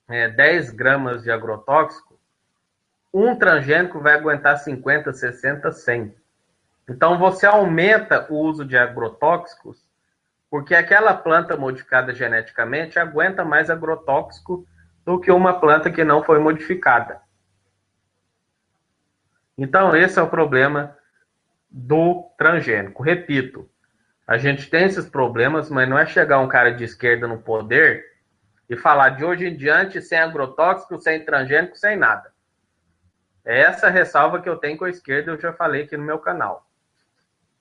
[SPEAKER 1] 10 gramas de agrotóxico, um transgênico vai aguentar 50, 60, 100. Então você aumenta o uso de agrotóxicos, porque aquela planta modificada geneticamente aguenta mais agrotóxico do que uma planta que não foi modificada. Então esse é o problema do transgênico. Repito, a gente tem esses problemas, mas não é chegar um cara de esquerda no poder e falar de hoje em diante sem agrotóxico, sem transgênico, sem nada. É essa ressalva que eu tenho com a esquerda, eu já falei aqui no meu canal.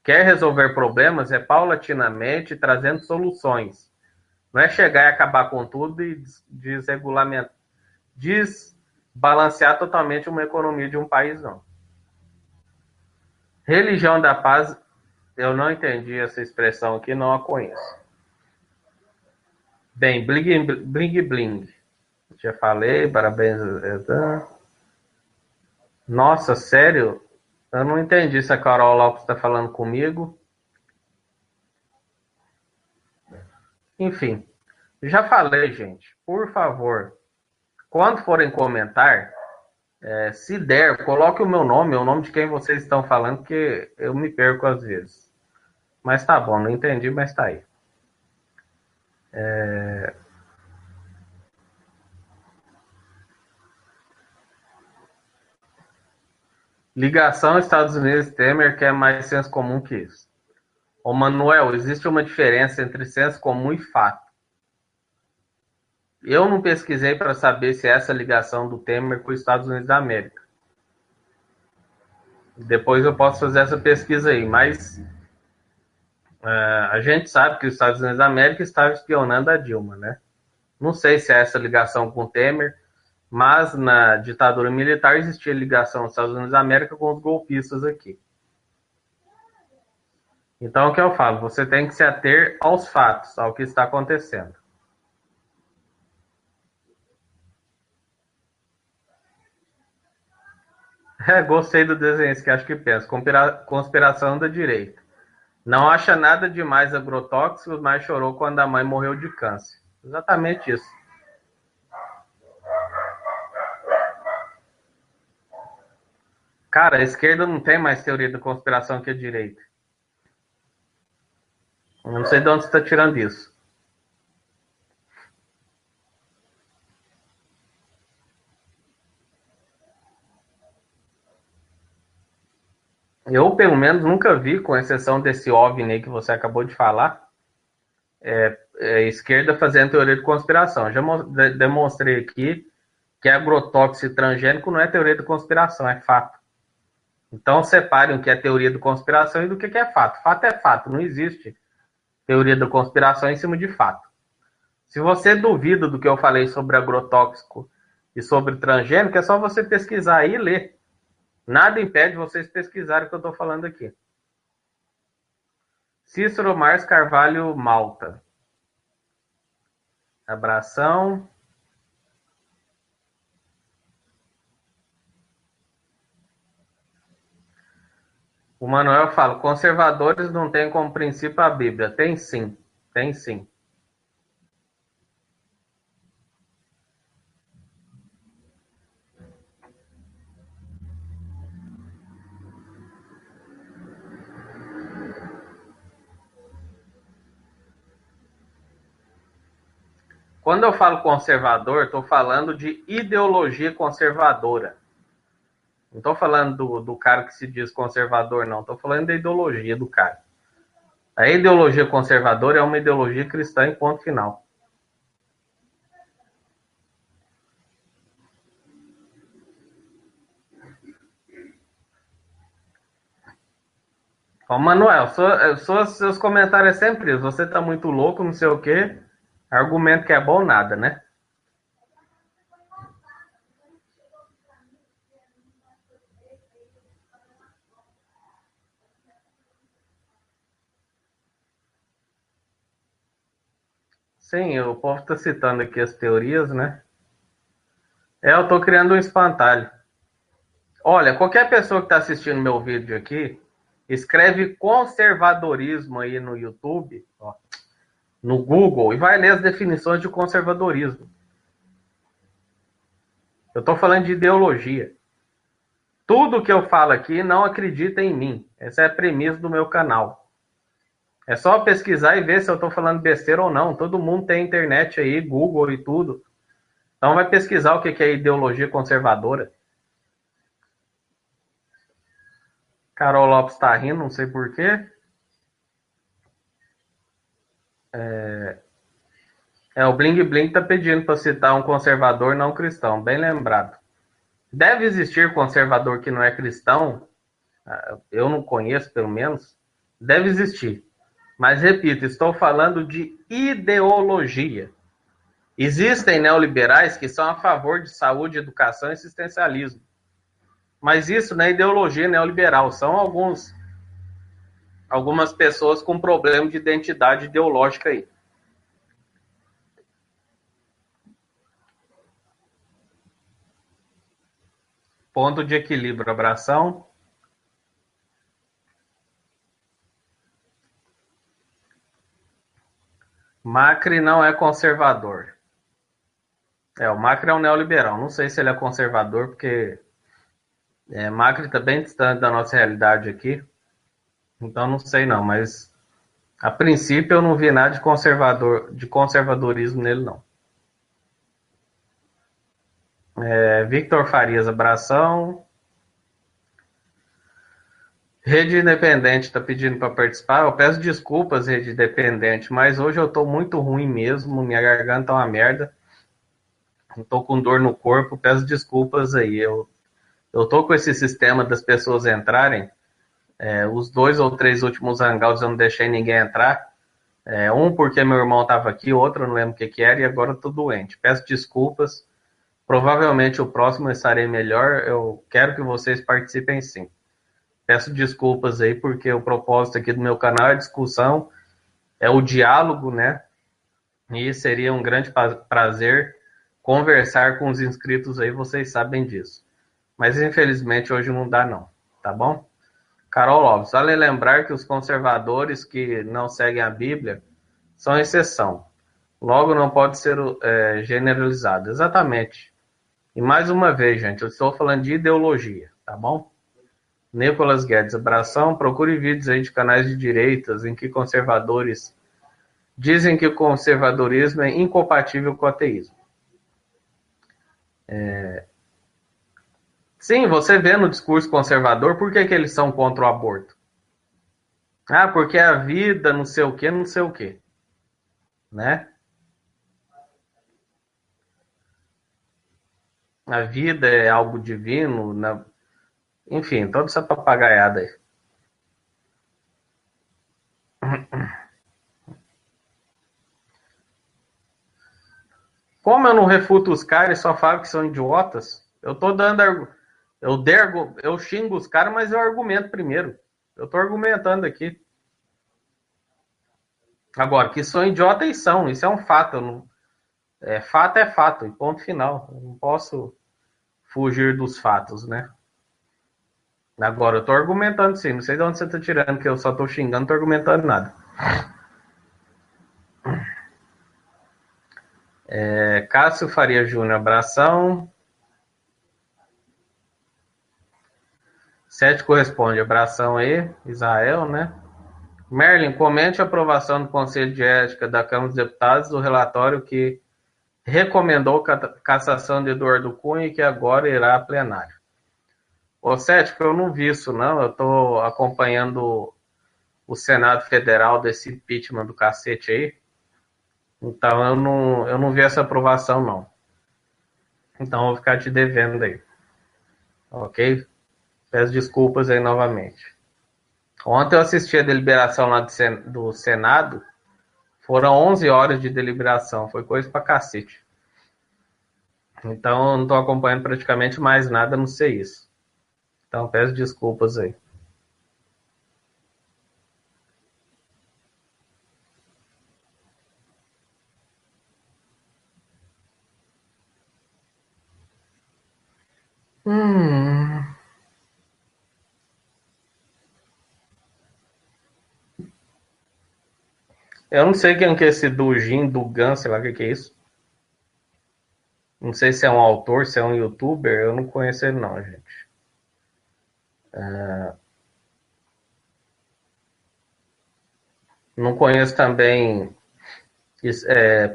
[SPEAKER 1] Quer resolver problemas é paulatinamente trazendo soluções. Não é chegar e acabar com tudo e desbalancear totalmente uma economia de um país, não. Religião da paz, eu não entendi essa expressão aqui, não a conheço. Bem, bling, bling, bling. Já falei, parabéns. Nossa, sério? Eu não entendi se a Carol Lopes está falando comigo. Enfim, já falei, gente. Por favor, quando forem comentar, se der, coloque o nome de quem vocês estão falando, que eu me perco às vezes. Mas tá bom, não entendi, mas tá aí. Ligação Estados Unidos e Temer, que é mais senso comum que isso. Ô Manuel, existe uma diferença entre senso comum e fato. Eu não pesquisei para saber se essa ligação do Temer com os Estados Unidos da América. Depois eu posso fazer essa pesquisa aí, mas a gente sabe que os Estados Unidos da América estavam espionando a Dilma, né? Não sei se é essa ligação com o Temer, mas na ditadura militar existia ligação dos Estados Unidos da América com os golpistas aqui. Então, o que eu falo? Você tem que se ater aos fatos, ao que está acontecendo. Gostei do desenho que acho que pensa. Conspiração da direita. Não acha nada demais agrotóxicos, mas chorou quando a mãe morreu de câncer. Exatamente isso. Cara, a esquerda não tem mais teoria da conspiração que a direita. Eu não sei de onde você está tirando isso. Eu, pelo menos, nunca vi, com exceção desse OVNI aí que você acabou de falar, esquerda fazendo teoria de conspiração. Já demonstrei aqui que agrotóxico transgênico não é teoria de conspiração, é fato. Então, separem o que é teoria de conspiração e do que é fato. Fato é fato, não existe teoria da conspiração em cima de fato. Se você duvida do que eu falei sobre agrotóxico e sobre transgênico, é só você pesquisar aí e ler. Nada impede vocês pesquisarem o que eu estou falando aqui. Cícero Mars Carvalho Malta. Abração. O Manuel fala, conservadores não têm como princípio a Bíblia. Tem sim, tem sim. Quando eu falo conservador, estou falando de ideologia conservadora. Não estou falando do cara que se diz conservador, não. Estou falando da ideologia do cara. A ideologia conservadora é uma ideologia cristã em ponto final. Ó, Manuel, seus comentários é sempre isso. Você tá muito louco, não sei o quê. Argumento que é bom, nada, né? Sim, o povo está citando aqui as teorias, né? Eu estou criando um espantalho. Olha, qualquer pessoa que está assistindo meu vídeo aqui, escreve conservadorismo aí no YouTube, ó, no Google, e vai ler as definições de conservadorismo. Eu estou falando de ideologia. Tudo que eu falo aqui não acredita em mim. Essa é a premissa do meu canal. É só pesquisar e ver se eu estou falando besteira ou não. Todo mundo tem internet aí, Google e tudo. Então vai pesquisar o que é ideologia conservadora. Carol Lopes está rindo, não sei porquê. O Bling Bling está pedindo para citar um conservador não cristão. Bem lembrado. Deve existir conservador que não é cristão, eu não conheço, pelo menos. Deve existir. Mas, repito, estou falando de ideologia. Existem neoliberais que são a favor de saúde, educação e assistencialismo. Mas isso não é ideologia neoliberal, são algumas pessoas com problema de identidade ideológica aí. Ponto de equilíbrio, abração. Macri não é conservador. O Macri é um neoliberal. Não sei se ele é conservador, porque Macri está bem distante da nossa realidade aqui. Então não sei não, mas a princípio eu não vi nada de conservadorismo nele, não. Victor Farias, abração. Rede Independente está pedindo para participar. Eu peço desculpas, Rede Independente, mas hoje eu estou muito ruim mesmo. Minha garganta é uma merda. Estou com dor no corpo. Peço desculpas aí. Eu tô com esse sistema das pessoas entrarem. Os 2 ou 3 últimos hangouts eu não deixei ninguém entrar. Um porque meu irmão estava aqui, outro eu não lembro o que era, e agora eu tô doente. Peço desculpas. Provavelmente o próximo eu estarei melhor. Eu quero que vocês participem sim. Peço desculpas aí, porque o propósito aqui do meu canal é discussão, é o diálogo, né? E seria um grande prazer conversar com os inscritos aí, vocês sabem disso. Mas infelizmente hoje não dá não, tá bom? Carol Lopes, vale lembrar que os conservadores que não seguem a Bíblia são exceção. Logo não pode ser generalizado. Exatamente. E mais uma vez, gente, eu estou falando de ideologia, tá bom? Nicolas Guedes, abração. Procure vídeos aí de canais de direitas em que conservadores dizem que o conservadorismo é incompatível com o ateísmo. Sim, você vê no discurso conservador por que eles são contra o aborto. Ah, porque a vida, não sei o que, não sei o que, né? A vida é algo divino, enfim, toda essa papagaiada aí. Como eu não refuto os caras e só falo que são idiotas, eu tô dando. Eu xingo os caras, mas eu argumento primeiro. Eu tô argumentando aqui. Agora, que são idiotas e são, isso é um fato. Fato é fato, e ponto final. Eu não posso fugir dos fatos, né? Agora, eu tô argumentando sim, não sei de onde você tá tirando, que eu só tô xingando, não tô argumentando nada. Cássio Faria Júnior, abração. Sete corresponde, abração aí, Israel, né? Merlin, comente a aprovação do Conselho de Ética da Câmara dos Deputados do relatório que recomendou cassação de Eduardo Cunha e que agora irá a plenário. Ô, Cético, eu não vi isso, não. Eu estou acompanhando o Senado Federal desse impeachment do cacete aí. Então eu não vi essa aprovação, não. Então eu vou ficar te devendo aí. Ok? Peço desculpas aí novamente. Ontem eu assisti a deliberação lá do Senado. Foram 11 horas de deliberação. Foi coisa pra cacete. Então eu não estou acompanhando praticamente mais nada, a não ser isso. Então peço desculpas aí. Hum, eu não sei quem que é esse Dujin, Dugan, sei lá o que é isso. Não sei se é um autor, se é um youtuber, eu não conheço ele não, gente. Não conheço também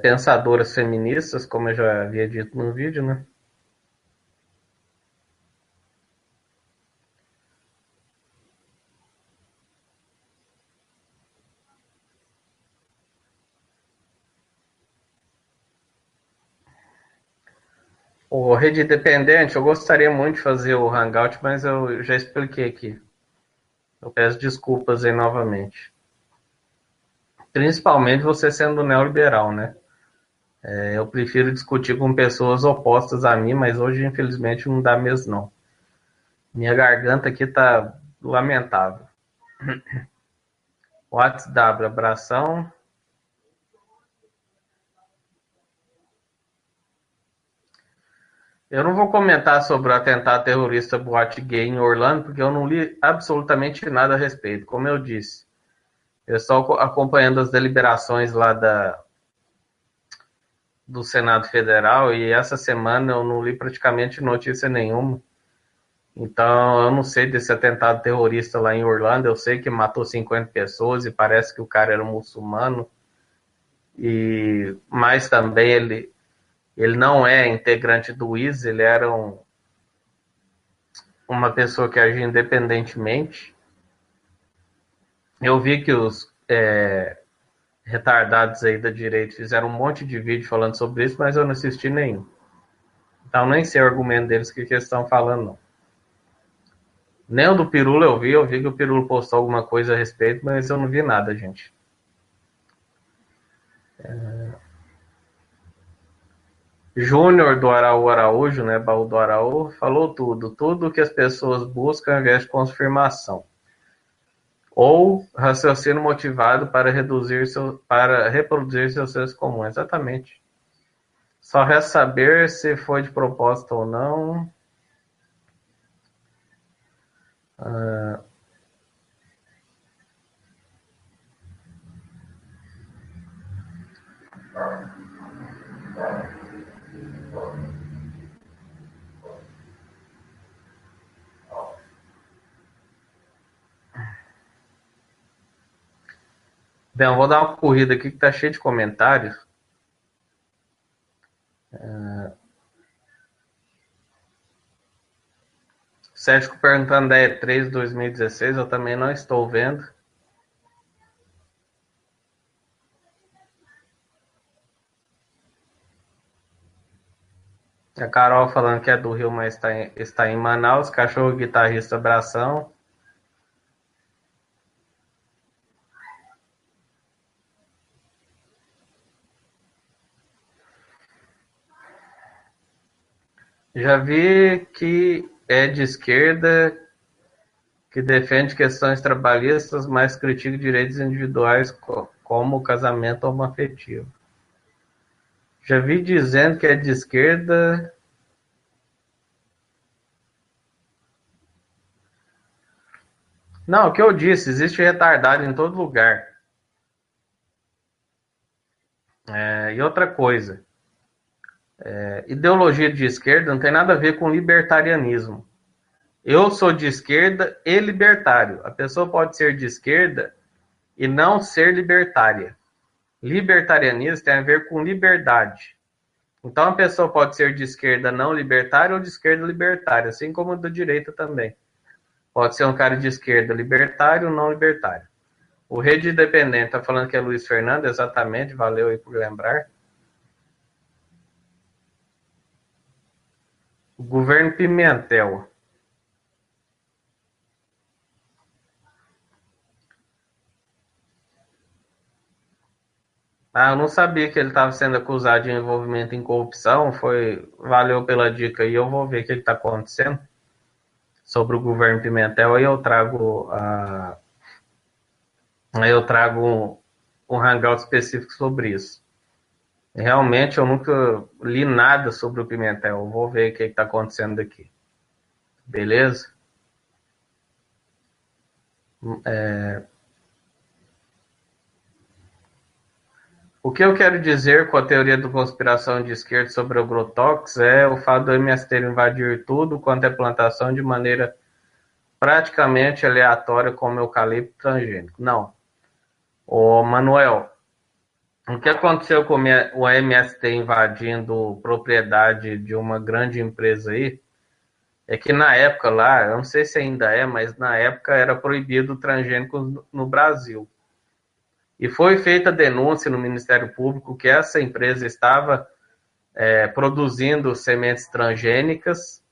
[SPEAKER 1] pensadoras feministas, como eu já havia dito no vídeo, né? O Rede Independente, eu gostaria muito de fazer o Hangout, mas eu já expliquei aqui. Eu peço desculpas aí novamente. Principalmente você sendo neoliberal, né? Eu prefiro discutir com pessoas opostas a mim, mas hoje, infelizmente, não dá mesmo, não. Minha garganta aqui tá lamentável. WhatsApp, abração. Eu não vou comentar sobre o atentado terrorista boate gay em Orlando, porque eu não li absolutamente nada a respeito. Como eu disse, eu estou acompanhando as deliberações lá do Senado Federal e essa semana eu não li praticamente notícia nenhuma. Então, eu não sei desse atentado terrorista lá em Orlando. Eu sei que matou 50 pessoas e parece que o cara era um muçulmano. Mas também ele não é integrante do IS, ele era uma pessoa que agia independentemente. Eu vi que os retardados aí da direita fizeram um monte de vídeo falando sobre isso, mas eu não assisti nenhum. Então, nem sei o argumento deles, o que eles estão falando, não. Nem o do Pirula eu vi que o Pirula postou alguma coisa a respeito, mas eu não vi nada, gente. Júnior do Araújo, né, Baú do Araújo, falou tudo que as pessoas buscam ao invés de confirmação. Ou raciocínio motivado para reproduzir seus sensos comuns. Exatamente. Só resta saber se foi de propósito ou não. Bem, eu vou dar uma corrida aqui que tá cheio de comentários. Sérgio perguntando da E3 2016, eu também não estou vendo. A Carol falando que é do Rio, mas está em Manaus. Cachorro guitarrista, abração. Já vi que é de esquerda, que defende questões trabalhistas, mas critica direitos individuais como o casamento homoafetivo. Já vi dizendo que é de esquerda. Não, o que eu disse, existe retardado em todo lugar. E outra coisa, ideologia de esquerda não tem nada a ver com libertarianismo. Eu sou de esquerda e libertário. A pessoa pode ser de esquerda e não ser libertária. Libertarianismo tem a ver com liberdade. Então a pessoa pode ser de esquerda não libertária ou de esquerda libertária, assim como da direita também. Pode ser um cara de esquerda libertário ou não libertário. O Rede Independente está falando que é Luiz Fernando, exatamente, valeu aí por lembrar. O governo Pimentel. Eu não sabia que ele estava sendo acusado de envolvimento em corrupção. Valeu pela dica aí. Eu vou ver o que está acontecendo sobre o governo Pimentel. Aí eu trago um hangout específico sobre isso. Realmente eu nunca li nada sobre o Pimentel. Eu vou ver o que está acontecendo aqui. Beleza? O que eu quero dizer com a teoria da conspiração de esquerda sobre o agrotóxicos é o fato do MST invadir tudo quanto é plantação de maneira praticamente aleatória como eucalipto transgênico. Não. Ô, Manuel, o que aconteceu com o MST invadindo propriedade de uma grande empresa aí é que na época lá, eu não sei se ainda é, mas na época era proibido o transgênico no Brasil. E foi feita denúncia no Ministério Público que essa empresa estava produzindo sementes transgênicas.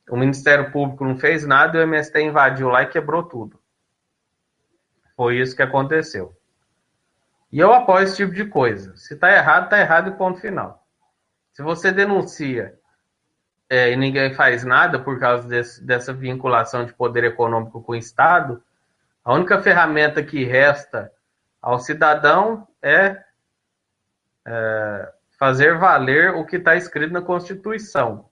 [SPEAKER 1] O Ministério Público não fez nada e o MST invadiu lá e quebrou tudo. Foi isso que aconteceu. E eu apoio esse tipo de coisa. Se está errado e ponto final. Se você denuncia e ninguém faz nada por causa dessa vinculação de poder econômico com o Estado, a única ferramenta que resta ao cidadão é fazer valer o que está escrito na Constituição.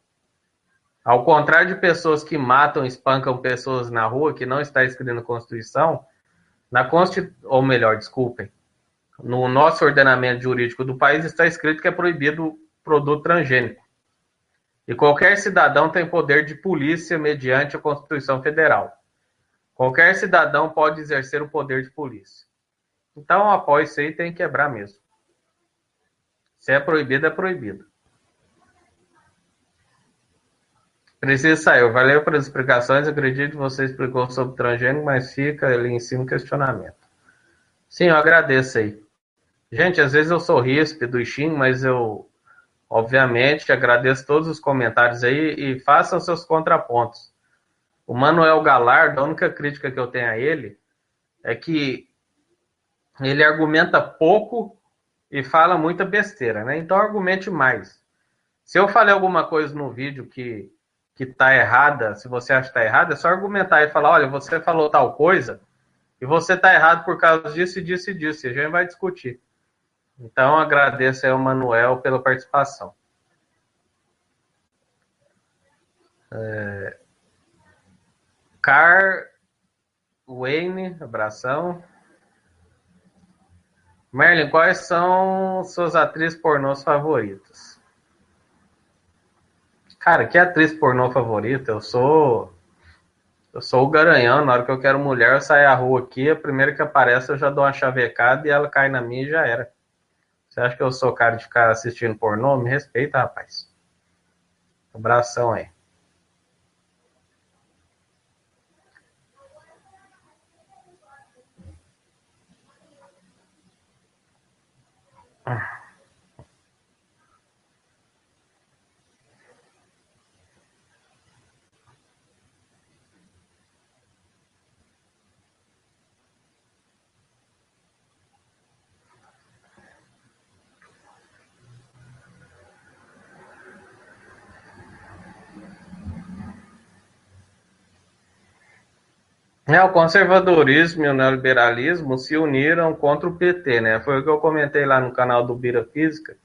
[SPEAKER 1] Ao contrário de pessoas que matam, espancam pessoas na rua, que não está escrito na Constituição, ou melhor, desculpem, no nosso ordenamento jurídico do país está escrito que é proibido produto transgênico. E qualquer cidadão tem poder de polícia mediante a Constituição Federal. Qualquer cidadão pode exercer o poder de polícia. Então, após isso aí, tem que quebrar mesmo. Se é proibido, é proibido. Precisa sair. Valeu pelas explicações. Acredito que você explicou sobre transgênico, mas fica ali em cima o questionamento. Sim, eu agradeço aí. Gente, às vezes eu sou ríspido e xingo, mas eu, obviamente, agradeço todos os comentários aí e façam seus contrapontos. O Manuel Galardo, a única crítica que eu tenho a ele é que ele argumenta pouco e fala muita besteira, né? Então argumente mais. Se eu falei alguma coisa no vídeo que está errada, se você acha que está errada, é só argumentar e falar, olha, você falou tal coisa e você está errado por causa disso e disso e disso, e a gente vai discutir. Então agradeço aí ao Manuel pela participação. Wayne, abração. Merlin, quais são suas atrizes pornôs favoritas? Cara, que atriz pornô favorita? Eu sou o Garanhão. Na hora que eu quero mulher, eu saio à rua aqui, a primeira que aparece eu já dou uma chavecada e ela cai na minha e já era. Você acha que eu sou cara de ficar assistindo pornô? Me respeita, rapaz. Abração aí. O conservadorismo e o neoliberalismo se uniram contra o PT, né? Foi o que eu comentei lá no canal do Bira Física,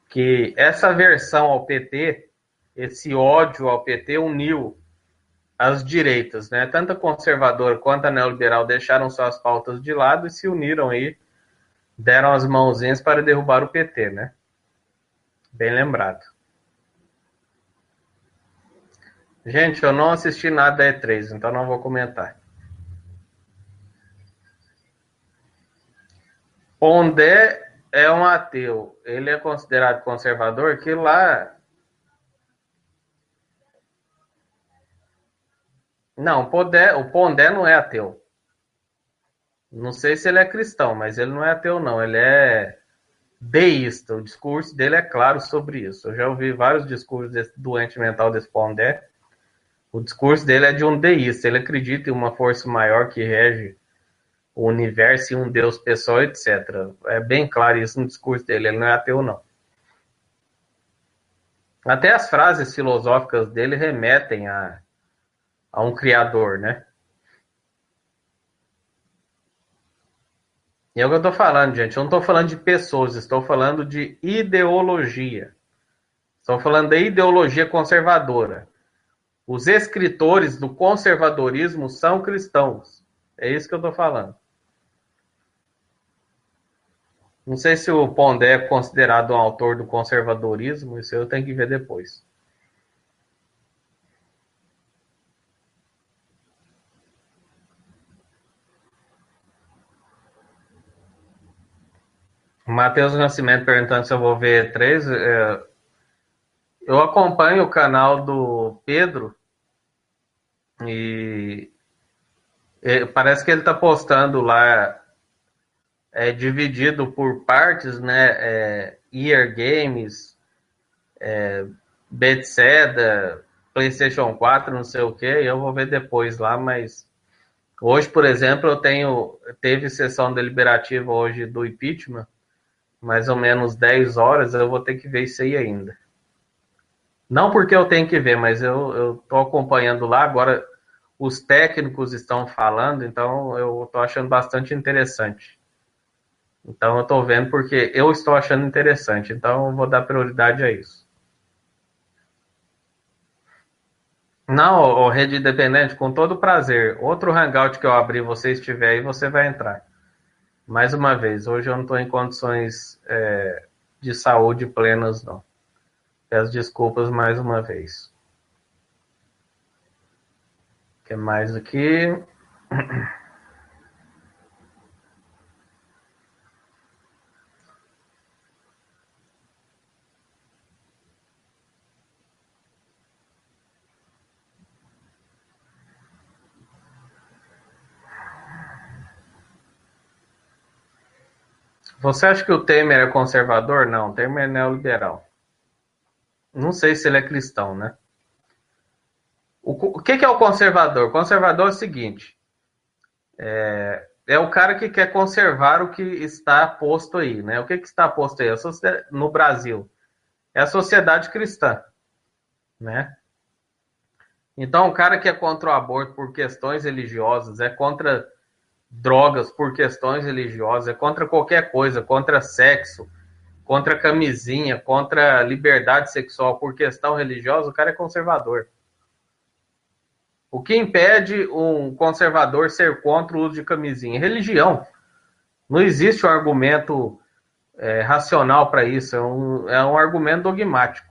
[SPEAKER 1] que essa aversão ao PT, esse ódio ao PT uniu as direitas, né? Tanto a conservadora quanto a neoliberal deixaram suas pautas de lado e se uniram aí, deram as mãozinhas para derrubar o PT, né? Bem lembrado. Gente, eu não assisti nada da E3, então não vou comentar. Pondé é um ateu. Ele é considerado conservador, que lá... Não, o Pondé não é ateu. Não sei se ele é cristão, mas ele não é ateu, não. Ele é deísta. O discurso dele é claro sobre isso. Eu já ouvi vários discursos desse doente mental desse Pondé. O discurso dele é de um deísta. Ele acredita em uma força maior que rege o universo e um Deus pessoal, etc. É bem claro isso no discurso dele. Ele não é ateu, não. Até as frases filosóficas dele remetem a um criador, né? E é o que eu estou falando, gente. Eu não estou falando de pessoas, estou falando de ideologia. Estou falando da ideologia conservadora. Os escritores do conservadorismo são cristãos. É isso que eu estou falando. Não sei se o Pondé é considerado um autor do conservadorismo, isso eu tenho que ver depois. Matheus Nascimento perguntando se eu vou ver E3. Eu acompanho o canal do Pedro e parece que ele está postando lá dividido por partes, né? Year Games, Bethesda, PlayStation 4, não sei o que, eu vou ver depois lá, mas hoje, por exemplo, teve sessão deliberativa hoje do impeachment, mais ou menos 10 horas, eu vou ter que ver isso aí ainda. Não porque eu tenho que ver, mas eu tô acompanhando lá, agora os técnicos estão falando, então eu tô achando bastante interessante. Então eu tô vendo porque eu estou achando interessante, então eu vou dar prioridade a isso. Não, ô, Rede Independente, com todo prazer. Outro hangout que eu abrir, você estiver aí, você vai entrar. Mais uma vez, hoje eu não estou em condições de saúde plenas, não. Peço desculpas mais uma vez. O que mais aqui? Você acha que o Temer é conservador? Não, o Temer é neoliberal. Não sei se ele é cristão, né? O que é o conservador? O conservador é o seguinte: é o cara que quer conservar o que está posto aí, né? O que está posto aí? No Brasil é a sociedade cristã, né? Então, o cara que é contra o aborto por questões religiosas, é contra drogas por questões religiosas, é contra qualquer coisa, contra sexo, contra camisinha, contra liberdade sexual por questão religiosa, o cara é conservador. O que impede um conservador ser contra o uso de camisinha? Religião. Não existe um argumento racional para isso, é um argumento dogmático.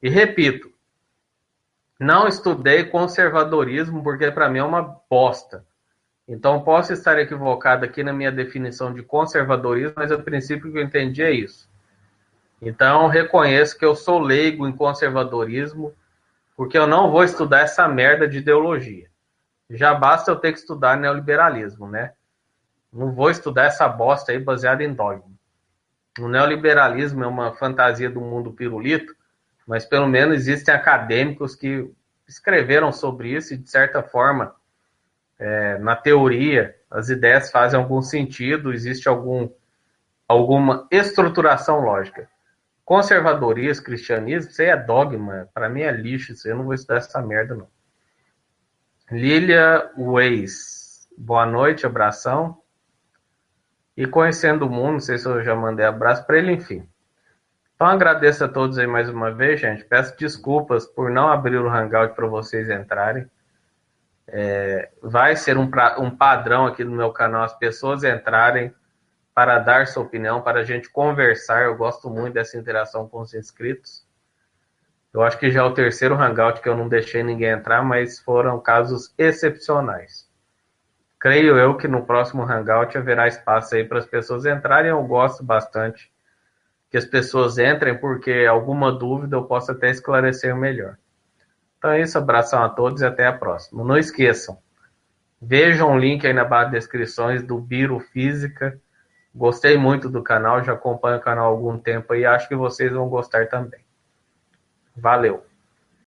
[SPEAKER 1] E repito, não estudei conservadorismo porque para mim é uma bosta. Então posso estar equivocado aqui na minha definição de conservadorismo, mas o princípio que eu entendi é isso. Então reconheço que eu sou leigo em conservadorismo, porque eu não vou estudar essa merda de ideologia. Já basta eu ter que estudar neoliberalismo, né? Não vou estudar essa bosta aí baseada em dogma. O neoliberalismo é uma fantasia do mundo pirulito, mas pelo menos existem acadêmicos que escreveram sobre isso e, de certa forma, na teoria, as ideias fazem algum sentido, existe alguma estruturação lógica. Conservadorismo, cristianismo, isso aí é dogma, para mim é lixo, isso aí eu não vou estudar essa merda, não. Lilia Weiss, boa noite, abração. E conhecendo o mundo, não sei se eu já mandei abraço para ele, enfim. Então agradeço a todos aí mais uma vez, gente. Peço desculpas por não abrir o Hangout para vocês entrarem. Vai ser um padrão aqui no meu canal as pessoas entrarem para dar sua opinião, para a gente conversar. Eu gosto muito dessa interação com os inscritos. Eu acho que já é o terceiro Hangout que eu não deixei ninguém entrar, mas foram casos excepcionais. Creio eu que no próximo Hangout haverá espaço aí para as pessoas entrarem. Eu gosto bastante que as pessoas entrem, porque alguma dúvida eu posso até esclarecer melhor. Então é isso, abração a todos e até a próxima. Não esqueçam, vejam o link aí na barra de descrições do Biro Física. Gostei muito do canal, já acompanho o canal há algum tempo e acho que vocês vão gostar também. Valeu!